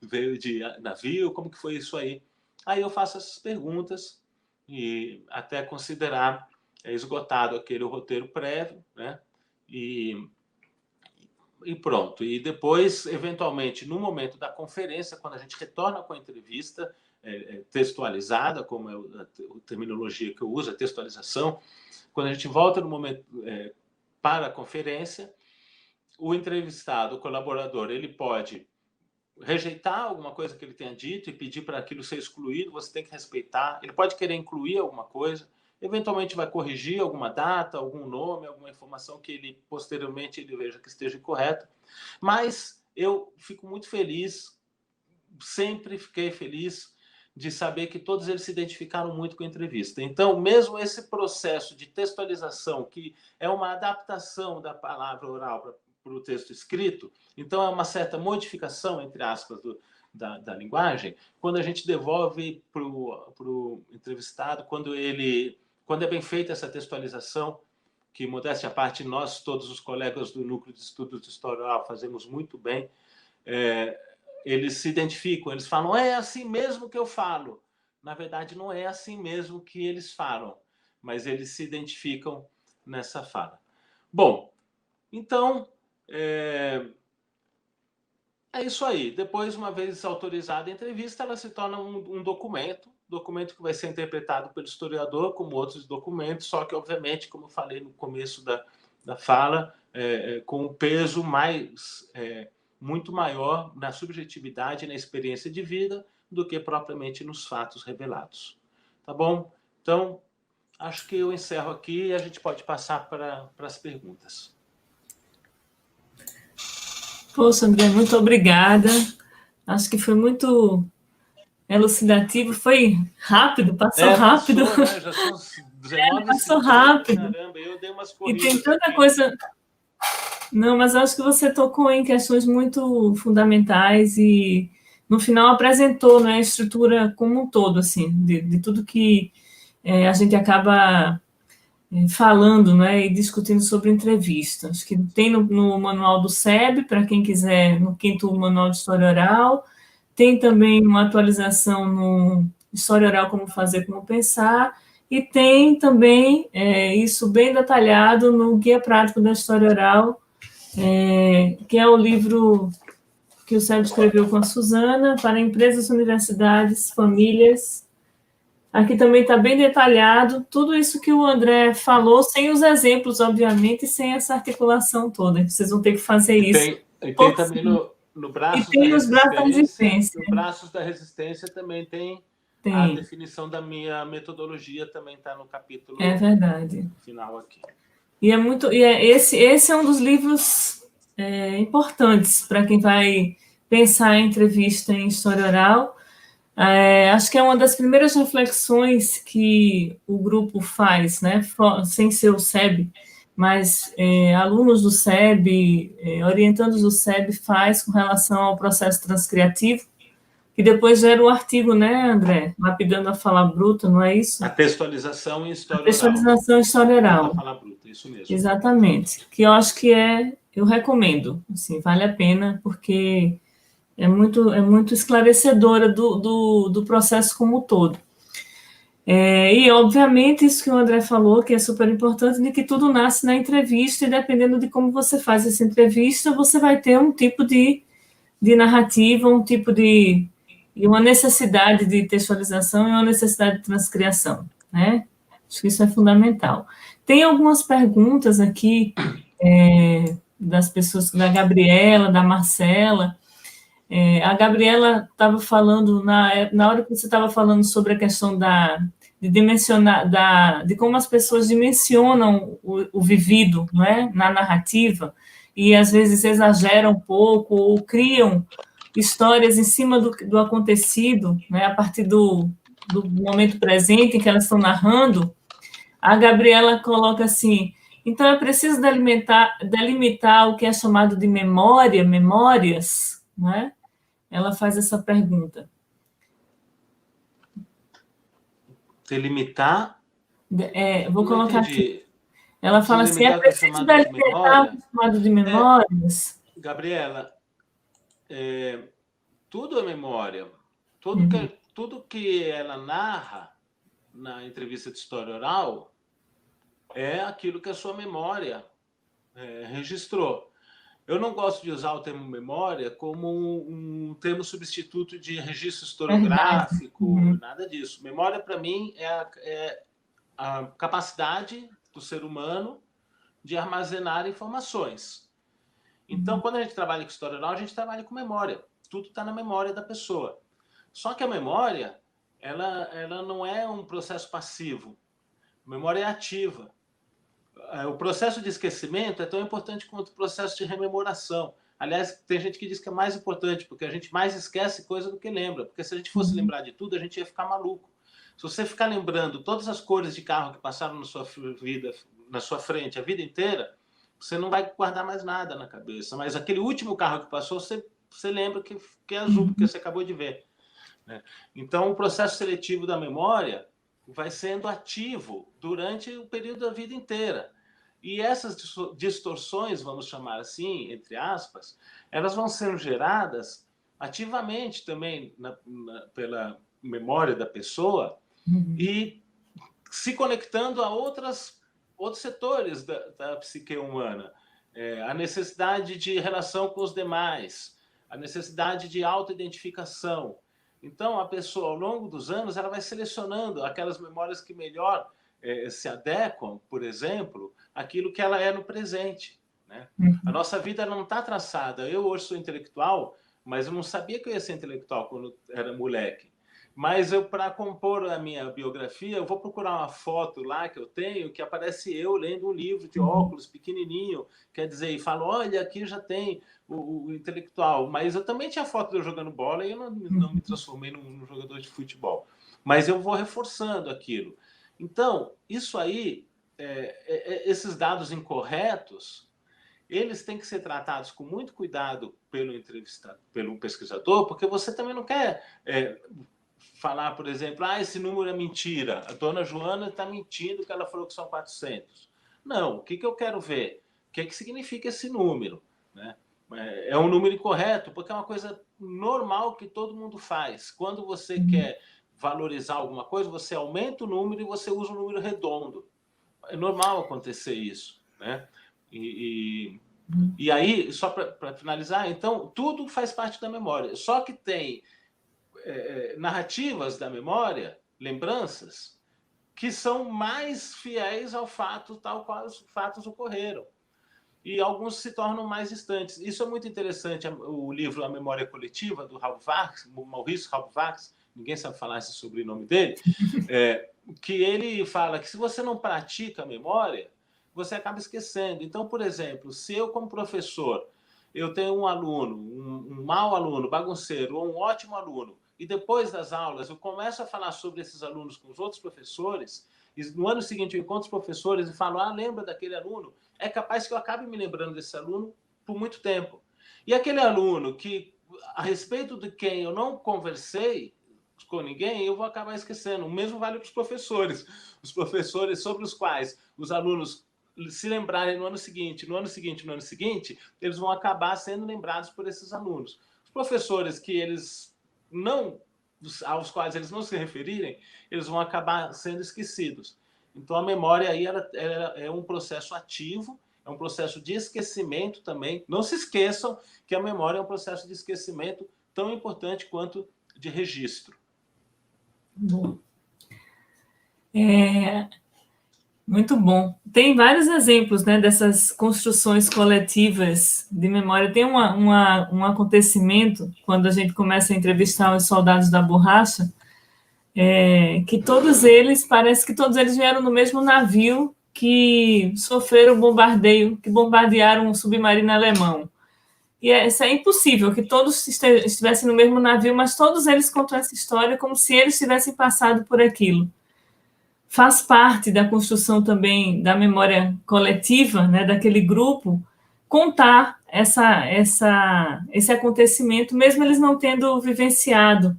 veio de navio, como que foi isso aí? Aí eu faço essas perguntas e até considerar esgotado aquele roteiro prévio, né? E pronto. E depois, eventualmente, no momento da conferência, quando a gente retorna com a entrevista textualizada, como é a terminologia que eu uso, a textualização, quando a gente volta no momento para a conferência, o entrevistado, o colaborador, ele pode rejeitar alguma coisa que ele tenha dito e pedir para aquilo ser excluído, você tem que respeitar. Ele pode querer incluir alguma coisa, eventualmente vai corrigir alguma data, algum nome, alguma informação que ele posteriormente ele veja que esteja incorreta. Mas eu fico muito feliz, sempre fiquei feliz de saber que todos eles se identificaram muito com a entrevista. Então, mesmo esse processo de textualização, que é uma adaptação da palavra oral para o texto escrito, então é uma certa modificação, entre aspas, da linguagem, quando a gente devolve para o entrevistado, quando é bem feita essa textualização, que, modéstia à parte, nós, todos os colegas do Núcleo de Estudos de História Oral, fazemos muito bem, eles se identificam, eles falam, é assim mesmo que eu falo. Na verdade, não é assim mesmo que eles falam, mas eles se identificam nessa fala. Bom, então, é isso aí. Depois, uma vez autorizada a entrevista, ela se torna um documento que vai ser interpretado pelo historiador como outros documentos, só que, obviamente, como eu falei no começo da fala, com um peso muito maior na subjetividade e na experiência de vida do que propriamente nos fatos revelados. Tá bom? Então, acho que eu encerro aqui e a gente pode passar para as perguntas. Poxa, André, muito obrigada. Acho que foi muito elucidativo, foi rápido, passou rápido. Passou, né? Já são 19 passou rápido. Caramba, eu dei umas corridas. E tem tanta coisa... Não, mas acho que você tocou em questões muito fundamentais e no final apresentou, né, a estrutura como um todo, assim, de tudo que a gente acaba falando, né, e discutindo sobre entrevista. Acho que tem no manual do SEB, para quem quiser, no 5º Manual de História Oral, tem também uma atualização no História Oral, Como Fazer, Como Pensar, e tem também isso bem detalhado no Guia Prático da História Oral, que é o livro que o Sérgio escreveu com a Suzana, para empresas, universidades, famílias. Aqui também está bem detalhado tudo isso que o André falou, sem os exemplos, obviamente, e sem essa articulação toda. Vocês vão ter que fazer isso. Tem também no Braços da os braços da resistência. No Braços da Resistência também tem a definição da minha metodologia, também está no capítulo verdade. final aqui. Esse é um dos livros importantes para quem vai pensar em entrevista em história oral. Acho que é uma das primeiras reflexões que o grupo faz, né, sem ser o SEB, mas alunos do SEB, orientandos do SEB faz com relação ao processo transcriativo, que depois gera o artigo, né, André? Lapidando a fala bruta, não é isso? A textualização em história oral. Textualização em história oral. A fala bruta, isso mesmo. Exatamente. Que eu acho que eu recomendo, assim, vale a pena, porque é muito esclarecedora do processo como um todo. E, obviamente, isso que o André falou, que é super importante, de que tudo nasce na entrevista, e dependendo de como você faz essa entrevista, você vai ter um tipo de narrativa, um tipo de uma necessidade de textualização e uma necessidade de transcriação, né? Acho que isso é fundamental. Tem algumas perguntas aqui das pessoas, da Gabriela, da Marcela. A Gabriela estava falando, na hora que você estava falando sobre a questão de dimensionar, de como as pessoas dimensionam o vivido, não é? Na narrativa, e às vezes exageram um pouco ou criam histórias em cima do acontecido, né? A partir do momento presente em que elas estão narrando. A Gabriela coloca assim: então é preciso delimitar o que é chamado de memórias, né? Ela faz essa pergunta. Delimitar? Vou colocar aqui. Ela fala assim: é preciso delimitar o que é chamado de memórias? Gabriela, tudo é memória. Tudo que ela narra na entrevista de história oral é aquilo que a sua memória registrou. Eu não gosto de usar o termo memória como um termo substituto de registro historiográfico, nada disso. Memória, para mim, é a capacidade do ser humano de armazenar informações. Então, quando a gente trabalha com história oral, a gente trabalha com memória. Tudo está na memória da pessoa. Só que a memória, ela não é um processo passivo. A memória é ativa. O processo de esquecimento é tão importante quanto o processo de rememoração. Aliás, tem gente que diz que é mais importante, porque a gente mais esquece coisa do que lembra. Porque se a gente fosse lembrar de tudo, a gente ia ficar maluco. Se você ficar lembrando todas as cores de carro que passaram na sua vida, na sua frente, a vida inteira, você não vai guardar mais nada na cabeça. Mas aquele último carro que passou, você lembra que é azul, porque você acabou de ver. Então, o processo seletivo da memória vai sendo ativo durante o período da vida inteira. E essas distorções, vamos chamar assim, entre aspas, elas vão sendo geradas ativamente também pela memória da pessoa e se conectando a outros setores da psique humana. A necessidade de relação com os demais, a necessidade de autoidentificação. Então, a pessoa, ao longo dos anos, ela vai selecionando aquelas memórias que melhor se adequam, por exemplo, àquilo que ela é no presente. Né? A nossa vida não está traçada. Eu hoje sou intelectual, mas eu não sabia que eu ia ser intelectual quando era moleque. Mas para compor a minha biografia, eu vou procurar uma foto lá que eu tenho, que aparece eu lendo um livro de óculos pequenininho, quer dizer, e falo, olha, aqui já tem o intelectual. Mas eu também tinha foto de eu jogando bola e eu não me transformei num jogador de futebol. Mas eu vou reforçando aquilo. Então, isso aí, esses dados incorretos, eles têm que ser tratados com muito cuidado pelo pesquisador, porque você também não quer falar, por exemplo, esse número é mentira, a dona Joana está mentindo que ela falou que são 400. Não, o que eu quero ver? O que significa esse número? Né? É um número incorreto, porque é uma coisa normal que todo mundo faz. Quando você quer valorizar alguma coisa, você aumenta o número e você usa um número redondo. É normal acontecer isso, né? E aí, só para finalizar, então, tudo faz parte da memória. Só que tem narrativas da memória, lembranças, que são mais fiéis ao fato tal qual os fatos ocorreram. E alguns se tornam mais distantes. Isso é muito interessante. O livro A Memória Coletiva, do Maurice Halbwachs, ninguém sabe falar esse sobrenome dele, que ele fala que se você não pratica a memória, você acaba esquecendo. Então, por exemplo, se eu, como professor, eu tenho um aluno, um mau aluno, bagunceiro, ou um ótimo aluno, e depois das aulas eu começo a falar sobre esses alunos com os outros professores, e no ano seguinte eu encontro os professores e falo, lembra daquele aluno? É capaz que eu acabe me lembrando desse aluno por muito tempo. E aquele aluno que, a respeito de quem eu não conversei com ninguém, eu vou acabar esquecendo. O mesmo vale para os professores. Os professores sobre os quais os alunos se lembrarem no ano seguinte, no ano seguinte, no ano seguinte, eles vão acabar sendo lembrados por esses alunos. Os professores que eles não, aos quais eles não se referirem, eles vão acabar sendo esquecidos. Então, a memória aí ela é um processo ativo, é um processo de esquecimento também. Não se esqueçam que a memória é um processo de esquecimento tão importante quanto de registro. Bom. Muito bom. Tem vários exemplos, né, dessas construções coletivas de memória. Tem um acontecimento, quando a gente começa a entrevistar os soldados da borracha, que todos eles, parece que todos eles vieram no mesmo navio que sofreram bombardeio, que bombardearam um submarino alemão. E isso é impossível, que todos estivessem no mesmo navio, mas todos eles contam essa história como se eles tivessem passado por aquilo. Faz parte da construção também da memória coletiva, né, daquele grupo, contar esse acontecimento, mesmo eles não tendo vivenciado,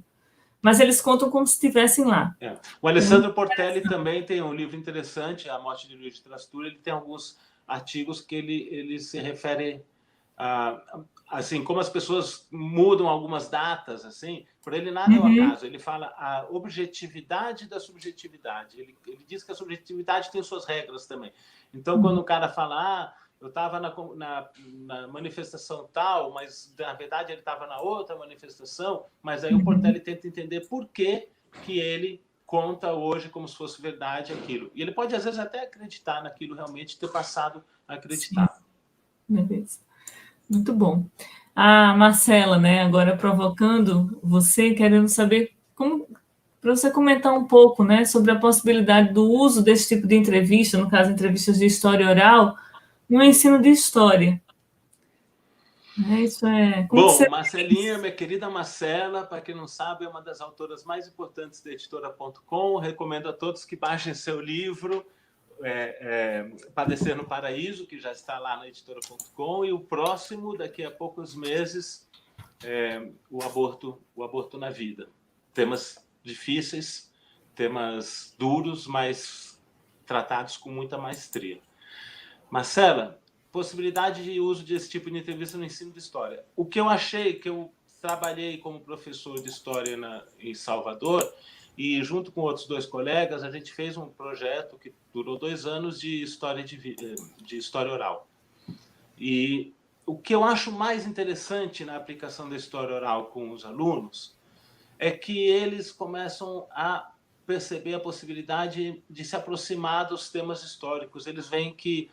mas eles contam como se estivessem lá. O Alessandro Portelli também tem um livro interessante, A Morte de Luiz de Trastura. Ele tem alguns artigos que ele se refere a, assim, como as pessoas mudam algumas datas, assim. Para ele nada é o acaso. Ele fala a objetividade da subjetividade. Ele diz que a subjetividade tem suas regras também. Então, quando o cara fala, eu estava na manifestação tal, mas na verdade ele estava na outra manifestação, mas aí o Portelli tenta entender por que ele conta hoje como se fosse verdade aquilo. E ele pode, às vezes, até acreditar naquilo realmente, ter passado a acreditar. Beleza. Muito bom. A Marcela, né, agora provocando você, querendo saber como, para você comentar um pouco, né, sobre a possibilidade do uso desse tipo de entrevista, no caso, entrevistas de história oral, no ensino de história. Isso é... Bom, Marcelinha, minha querida Marcela, para quem não sabe, é uma das autoras mais importantes da Editora.com. Recomendo a todos que baixem seu livro, Padecer no Paraíso, que já está lá na Editora.com, e o próximo, daqui a poucos meses, o aborto na vida. Temas difíceis, temas duros, mas tratados com muita maestria. Marcela, possibilidade de uso desse tipo de entrevista no ensino de história. O que eu achei, que eu trabalhei como professor de história em Salvador, e junto com outros 2 colegas, a gente fez um projeto que durou 2 anos de história oral. E o que eu acho mais interessante na aplicação da história oral com os alunos é que eles começam a perceber a possibilidade de se aproximar dos temas históricos. Eles veem que...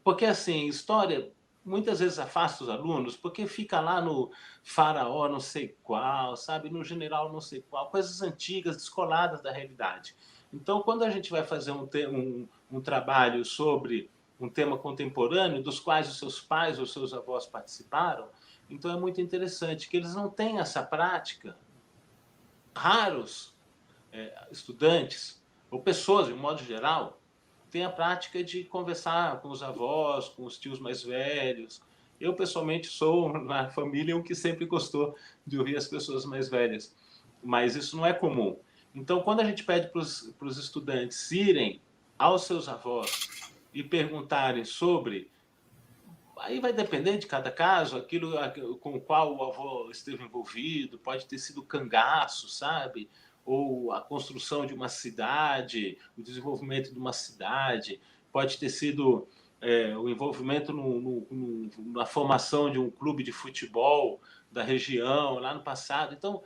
Porque, assim, história muitas vezes afasta os alunos, porque fica lá no faraó não sei qual, sabe, no general não sei qual, coisas antigas, descoladas da realidade. Então, quando a gente vai fazer um trabalho sobre um tema contemporâneo, dos quais os seus pais ou seus avós participaram, então é muito interessante que eles não têm essa prática. Raros estudantes, ou pessoas, de modo geral, tem a prática de conversar com os avós, com os tios mais velhos. Eu, pessoalmente, sou, na família, um que sempre gostou de ouvir as pessoas mais velhas, mas isso não é comum. Então, quando a gente pede para os estudantes irem aos seus avós e perguntarem sobre... Aí vai depender de cada caso, aquilo com o qual o avô esteve envolvido, pode ter sido cangaço, sabe? Ou a construção de uma cidade, o desenvolvimento de uma cidade, pode ter sido o envolvimento na formação de um clube de futebol da região, lá no passado. Então,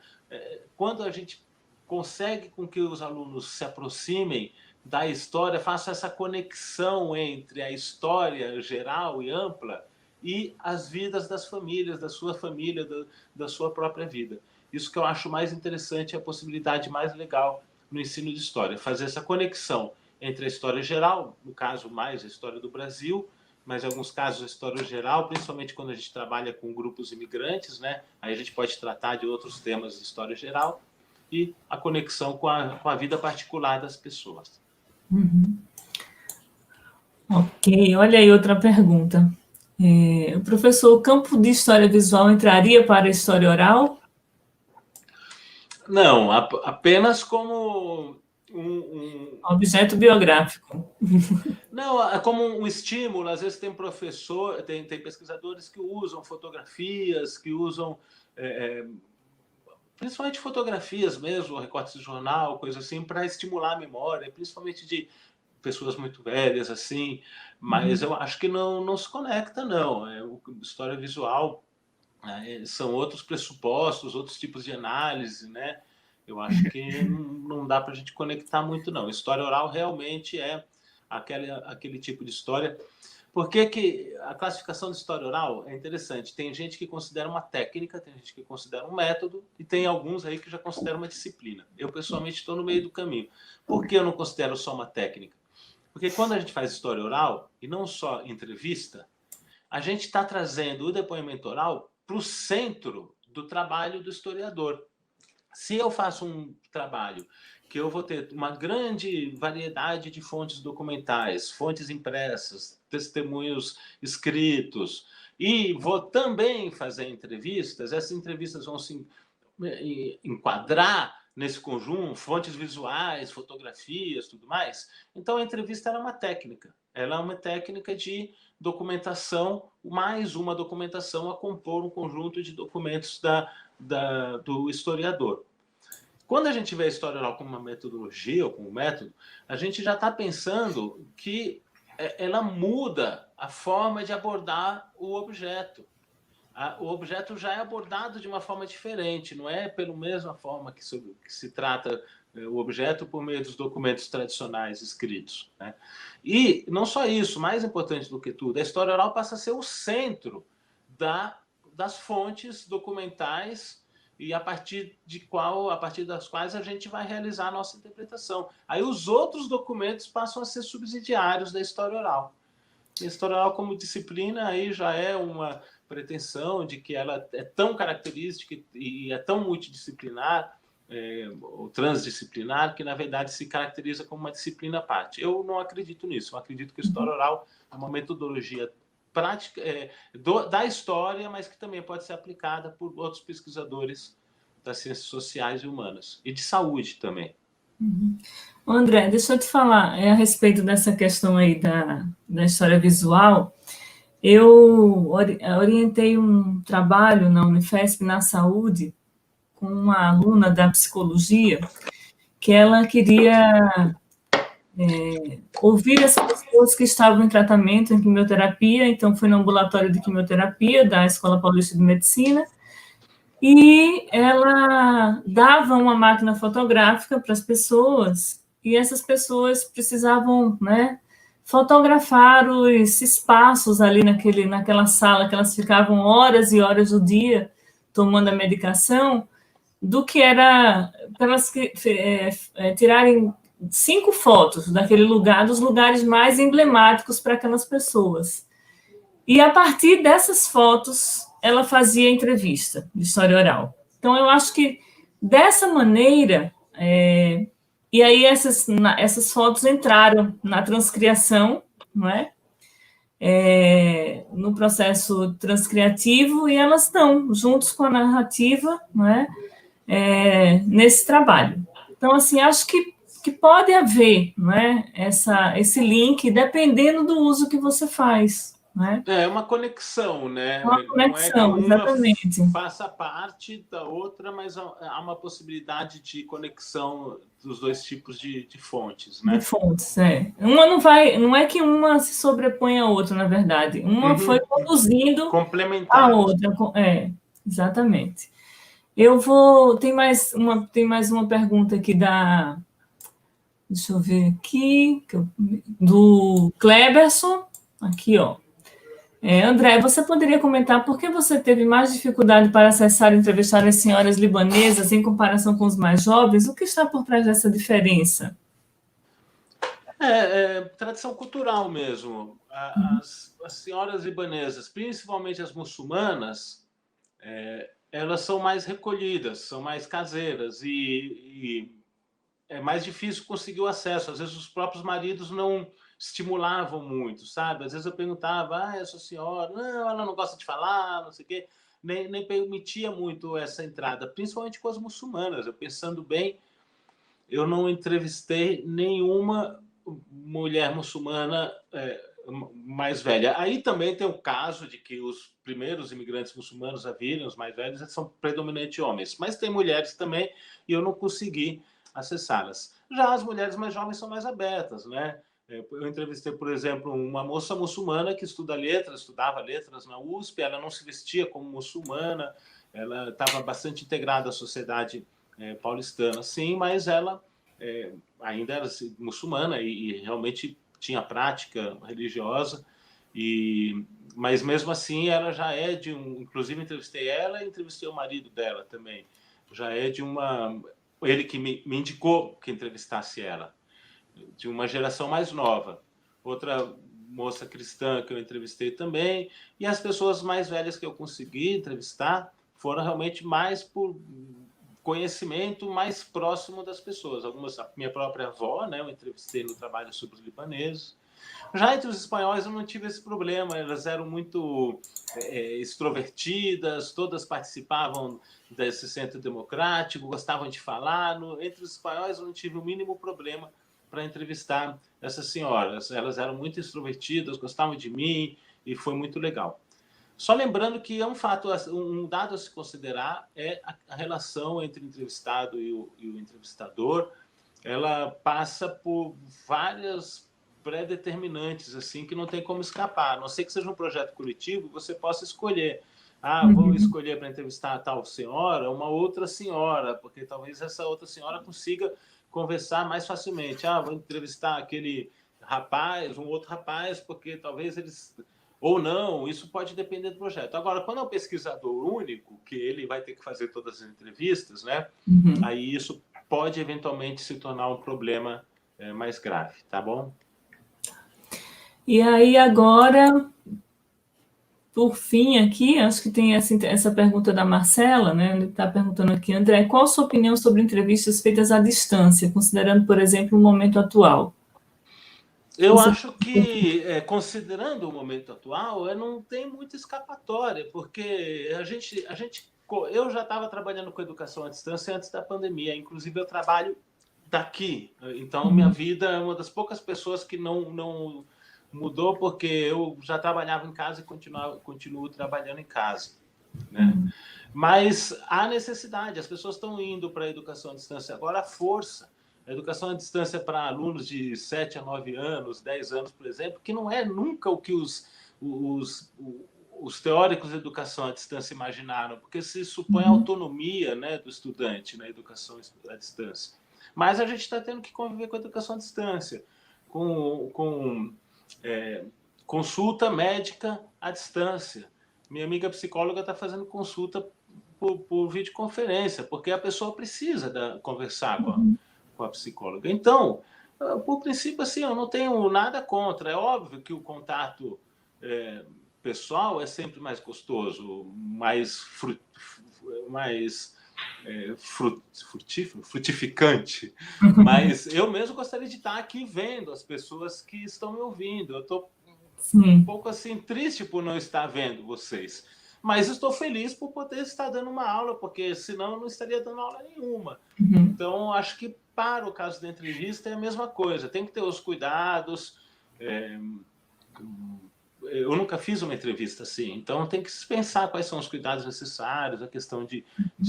quando a gente consegue com que os alunos se aproximem da história, faça essa conexão entre a história geral e ampla e as vidas das famílias, da sua família, da sua própria vida. Isso que eu acho mais interessante, a possibilidade mais legal no ensino de história, fazer essa conexão entre a história geral, no caso mais a história do Brasil, mas em alguns casos a história geral, principalmente quando a gente trabalha com grupos imigrantes, né? Aí a gente pode tratar de outros temas de história geral, e a conexão com a vida particular das pessoas. Uhum. Ok, olha aí outra pergunta. O professor, o campo de história visual entraria para a história oral? Não, apenas como objeto biográfico. Não, é como um estímulo. Às vezes tem professor, tem pesquisadores que usam fotografias, que usam principalmente fotografias mesmo, recortes de jornal, coisa assim, para estimular a memória, principalmente de pessoas muito velhas, assim, mas eu acho que não se conecta, não. História visual são outros pressupostos, outros tipos de análise, né? Eu acho que não dá para a gente conectar muito, não. História oral realmente é aquele tipo de história. Por que a classificação de história oral é interessante? Tem gente que considera uma técnica, tem gente que considera um método, e tem alguns aí que já consideram uma disciplina. Eu, pessoalmente, estou no meio do caminho. Por que eu não considero só uma técnica? Porque quando a gente faz história oral, e não só entrevista, a gente está trazendo o depoimento oral para o centro do trabalho do historiador. Se eu faço um trabalho que eu vou ter uma grande variedade de fontes documentais, fontes impressas, testemunhos escritos, e vou também fazer entrevistas, essas entrevistas vão se enquadrar nesse conjunto, fontes visuais, fotografias, tudo mais. Então, a entrevista é uma técnica. Ela é uma técnica de documentação, mais uma documentação a compor um conjunto de documentos do historiador. Quando a gente vê a história oral como uma metodologia ou como um método, a gente já está pensando que ela muda a forma de abordar o objeto. O objeto já é abordado de uma forma diferente, não é pela mesma forma que se trata o objeto por meio dos documentos tradicionais escritos, né? E não só isso, mais importante do que tudo, a história oral passa a ser o centro das fontes documentais e a partir das quais a gente vai realizar a nossa interpretação. Aí os outros documentos passam a ser subsidiários da história oral. E a história oral como disciplina aí já é uma pretensão de que ela é tão característica e é tão multidisciplinar, ou transdisciplinar, que na verdade se caracteriza como uma disciplina à parte. Eu não acredito nisso. Eu acredito que a história oral é uma metodologia prática da história, mas que também pode ser aplicada por outros pesquisadores das ciências sociais e humanas e de saúde também. André, deixa eu te falar a respeito dessa questão aí da história visual. Eu orientei um trabalho na Unifesp na saúde com uma aluna da psicologia que ela queria ouvir as pessoas que estavam em tratamento em quimioterapia, então foi no ambulatório de quimioterapia da Escola Paulista de Medicina, e ela dava uma máquina fotográfica para as pessoas, e essas pessoas precisavam, né, fotografar os espaços ali naquela sala, que elas ficavam horas e horas do dia tomando a medicação, do que era para elas tirarem 5 fotos daquele lugar, dos lugares mais emblemáticos para aquelas pessoas. E a partir dessas fotos, ela fazia entrevista de história oral. Então, eu acho que dessa maneira E aí essas fotos entraram na transcriação, não é? No processo transcriativo, e elas estão juntos com a narrativa, não é? Nesse trabalho. Então, assim, acho que pode haver, não é? Esse link, dependendo do uso que você faz. Né? É uma conexão, né? Uma Não é que conexão, uma exatamente. faça parte da outra, mas há uma possibilidade de conexão dos dois tipos de fontes, né? De fontes, é. Uma não é que uma se sobrepõe à outra, na verdade. Uma foi conduzindo a complementar. outra. Exatamente. Tem mais uma pergunta aqui deixa eu ver aqui, do Kleberson, aqui, ó. André, você poderia comentar por que você teve mais dificuldade para acessar e entrevistar as senhoras libanesas em comparação com os mais jovens? O que está por trás dessa diferença? Tradição cultural mesmo. As senhoras libanesas, principalmente as muçulmanas, elas são mais recolhidas, são mais caseiras e é mais difícil conseguir o acesso. Às vezes os próprios maridos não estimulavam muito, sabe? Às vezes eu perguntava, essa senhora, não, ela não gosta de falar, não sei o quê. Nem permitia muito essa entrada, principalmente com as muçulmanas. Eu pensando bem, eu não entrevistei nenhuma mulher muçulmana mais velha. Aí também tem o caso de que os primeiros imigrantes muçulmanos a virem, os mais velhos, são predominantemente homens. Mas tem mulheres também e eu não consegui acessá-las. Já as mulheres mais jovens são mais abertas, né? Eu entrevistei, por exemplo, uma moça muçulmana que estudava letras na USP, ela não se vestia como muçulmana, ela estava bastante integrada à sociedade paulistana, sim, mas ela ainda era muçulmana e realmente tinha prática religiosa, mas mesmo assim ela já é de inclusive entrevistei ela e entrevistei o marido dela também, já é de ele que me indicou que entrevistasse ela, de uma geração mais nova. Outra moça cristã que eu entrevistei também, e as pessoas mais velhas que eu consegui entrevistar foram realmente mais por conhecimento mais próximo das pessoas. Algumas, a minha própria avó, né, eu entrevistei no trabalho sobre os libaneses. Já entre os espanhóis eu não tive esse problema, elas eram muito extrovertidas, todas participavam desse centro democrático, gostavam de falar. Entre os espanhóis eu não tive o mínimo problema para entrevistar essas senhoras. Elas eram muito extrovertidas, gostavam de mim e foi muito legal. Só lembrando que é um dado a se considerar é a relação entre o entrevistado e o entrevistador. Ela passa por várias pré-determinantes assim que não tem como escapar. A não ser que seja um projeto coletivo, você possa escolher. Vou escolher para entrevistar a tal senhora, uma outra senhora, porque talvez essa outra senhora consiga conversar mais facilmente. Vou entrevistar aquele rapaz, um outro rapaz, porque talvez eles ou não, isso pode depender do projeto. Agora, quando é um pesquisador único, que ele vai ter que fazer todas as entrevistas, né? Aí isso pode eventualmente se tornar um problema mais grave, tá bom? E aí agora, por fim aqui, acho que tem essa pergunta da Marcela, né? Ele está perguntando aqui, André, qual a sua opinião sobre entrevistas feitas à distância, considerando, por exemplo, o momento atual? Eu acho que, considerando o momento atual, não tem muita escapatória, porque eu já estava trabalhando com educação à distância antes da pandemia, inclusive eu trabalho daqui, então minha vida é uma das poucas pessoas que não mudou, porque eu já trabalhava em casa e continuo trabalhando em casa, né? Mas há necessidade, as pessoas estão indo para a educação à distância agora à força. A educação à distância para alunos de 7 a 9 anos, 10 anos, por exemplo, que não é nunca o que os teóricos de educação à distância imaginaram, porque se supõe a autonomia, né, do estudante na educação à distância. Mas a gente está tendo que conviver com a educação à distância, com consulta médica à distância. Minha amiga psicóloga está fazendo consulta por videoconferência, porque a pessoa precisa conversar com a psicóloga. Então, por princípio, assim, eu não tenho nada contra. É óbvio que o contato pessoal é sempre mais gostoso, mais frutificante, mas eu mesmo gostaria de estar aqui vendo as pessoas que estão me ouvindo. Eu estou um pouco assim triste por não estar vendo vocês, mas estou feliz por poder estar dando uma aula, porque senão eu não estaria dando aula nenhuma. Então, acho que para o caso da entrevista é a mesma coisa, tem que ter os cuidados. Eu nunca fiz uma entrevista assim, então tem que pensar quais são os cuidados necessários, a questão de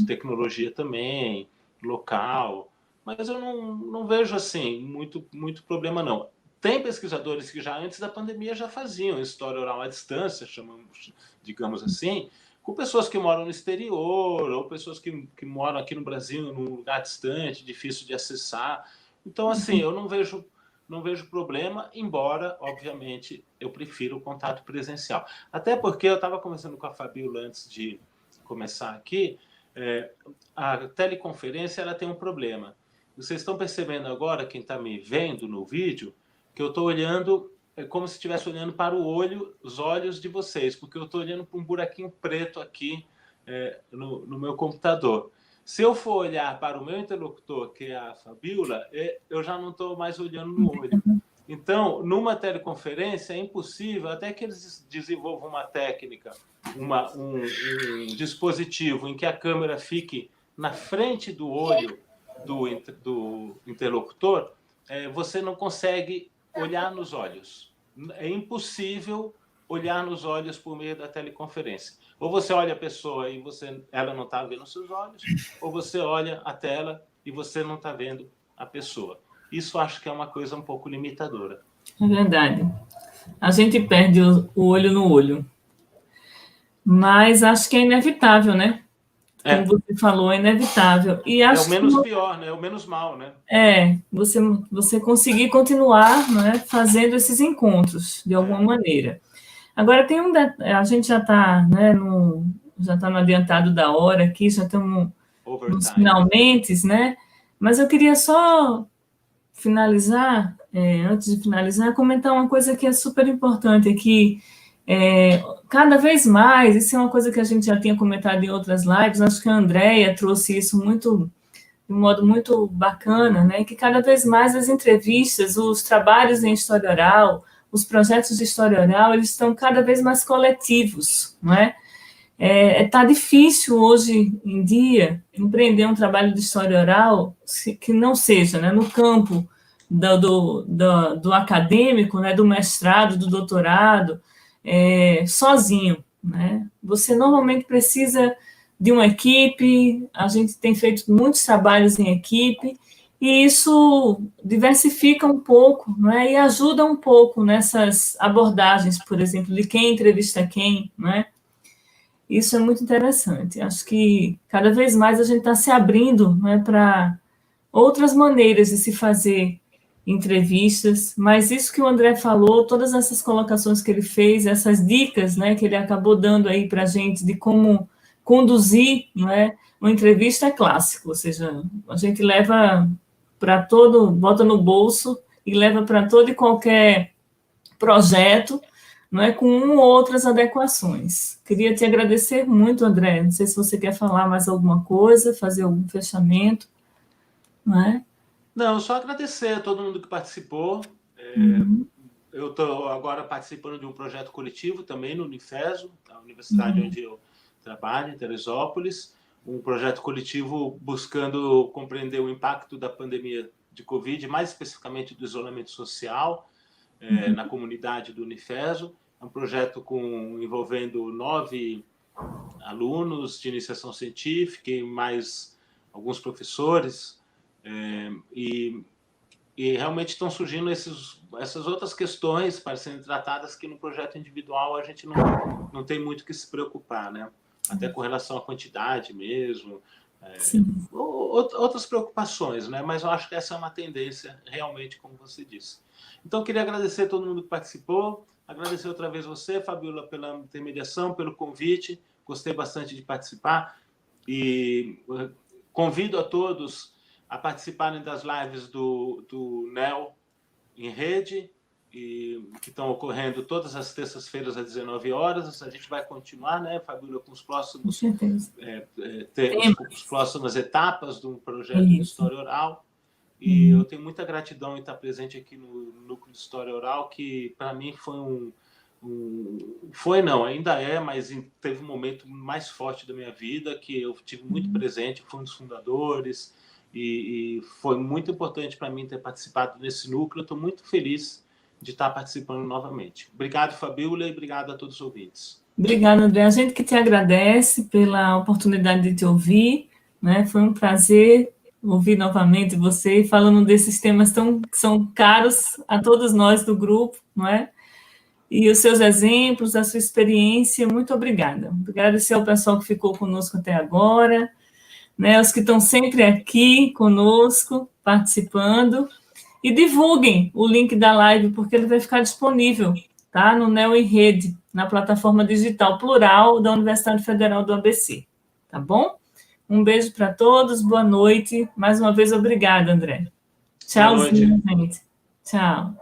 tecnologia também, local, mas eu não vejo assim muito problema não. Tem pesquisadores que já antes da pandemia já faziam história oral à distância, chamamos, digamos assim, com pessoas que moram no exterior ou pessoas que moram aqui no Brasil, num lugar distante, difícil de acessar. Então, assim, eu não vejo problema, embora, obviamente, eu prefiro o contato presencial. Até porque eu estava conversando com a Fabiola antes de começar aqui, a teleconferência ela tem um problema. Vocês estão percebendo agora, quem está me vendo no vídeo, que eu estou olhando como se estivesse olhando para os olhos de vocês, porque eu estou olhando para um buraquinho preto aqui no meu computador. Se eu for olhar para o meu interlocutor, que é a Fabiola, eu já não estou mais olhando no olho. Então, numa teleconferência, é impossível, até que eles desenvolvam uma técnica, um dispositivo em que a câmera fique na frente do olho do interlocutor, você não consegue olhar nos olhos. É impossível olhar nos olhos por meio da teleconferência. Ou você olha a pessoa e ela não está vendo os seus olhos, ou você olha a tela e você não está vendo a pessoa. Isso acho que é uma coisa um pouco limitadora. É verdade. A gente perde o olho no olho. Mas acho que é inevitável, né? Como você falou, é inevitável. E acho o menos pior, né? O menos mal, né? Você conseguir continuar, né, fazendo esses encontros, de alguma maneira. Agora, a gente já está, né, já está no adiantado da hora aqui, já estamos nos finalmente, né? Mas eu queria só finalizar, antes de finalizar, comentar uma coisa que é super importante, que cada vez mais, isso é uma coisa que a gente já tinha comentado em outras lives, acho que a Andrea trouxe isso de um modo muito bacana, né? Que cada vez mais as entrevistas, os trabalhos em história oral, os projetos de história oral, eles estão cada vez mais coletivos, não é? Tá difícil hoje em dia empreender um trabalho de história oral que não seja, né, no campo do acadêmico, né, do mestrado, do doutorado, sozinho, né? Você normalmente precisa de uma equipe, a gente tem feito muitos trabalhos em equipe, e isso diversifica um pouco, né, e ajuda um pouco nessas abordagens, por exemplo, de quem entrevista quem, né? Isso é muito interessante. Acho que cada vez mais a gente está se abrindo, né, para outras maneiras de se fazer entrevistas, mas isso que o André falou, todas essas colocações que ele fez, essas dicas, né, que ele acabou dando aí para a gente de como conduzir, né, uma entrevista é clássico, ou seja, a gente leva para bota no bolso e leva para todo e qualquer projeto, não é, com uma ou outras adequações. Queria te agradecer muito, André. Não sei se você quer falar mais alguma coisa, fazer algum fechamento, não é? Não, só agradecer a todo mundo que participou. Eu estou agora participando de um projeto coletivo também no Unifeso, a universidade onde eu trabalho, em Teresópolis, um projeto coletivo buscando compreender o impacto da pandemia de Covid, mais especificamente do isolamento social, na comunidade do Unifeso. É um projeto envolvendo 9 alunos de iniciação científica e mais alguns professores, e realmente estão surgindo essas outras questões para serem tratadas que no projeto individual a gente não tem muito que se preocupar, né? Até com relação à quantidade mesmo, outras preocupações, né? Mas eu acho que essa é uma tendência realmente, como você disse. Então, eu queria agradecer a todo mundo que participou, agradecer outra vez você, Fabiola, pela intermediação, pelo convite, gostei bastante de participar e convido a todos a participarem das lives do NEL em rede, e que estão ocorrendo todas as terças-feiras às 19 horas. A gente vai continuar, né, Fabíola, com os próximos as próximas etapas do projeto de História Oral. E eu tenho muita gratidão em estar presente aqui no Núcleo de História Oral, que para mim foi ainda é, mas teve um momento mais forte da minha vida, que eu tive muito presente, fui um dos fundadores, e foi muito importante para mim ter participado desse núcleo. Eu estou muito feliz de estar participando novamente. Obrigado, Fabíola, e obrigado a todos os ouvintes. Obrigada, André. A gente que te agradece pela oportunidade de te ouvir, né? Foi um prazer ouvir novamente você falando desses temas que são caros a todos nós do grupo, não é? E os seus exemplos, a sua experiência, muito obrigada. Agradecer ao pessoal que ficou conosco até agora, né? Os que estão sempre aqui conosco, participando. E divulguem o link da live, porque ele vai ficar disponível, tá? No Neo em Rede, na plataforma digital Plural da Universidade Federal do ABC. Tá bom? Um beijo para todos, boa noite. Mais uma vez, obrigada, André. Tchauzinho, gente. Tchau.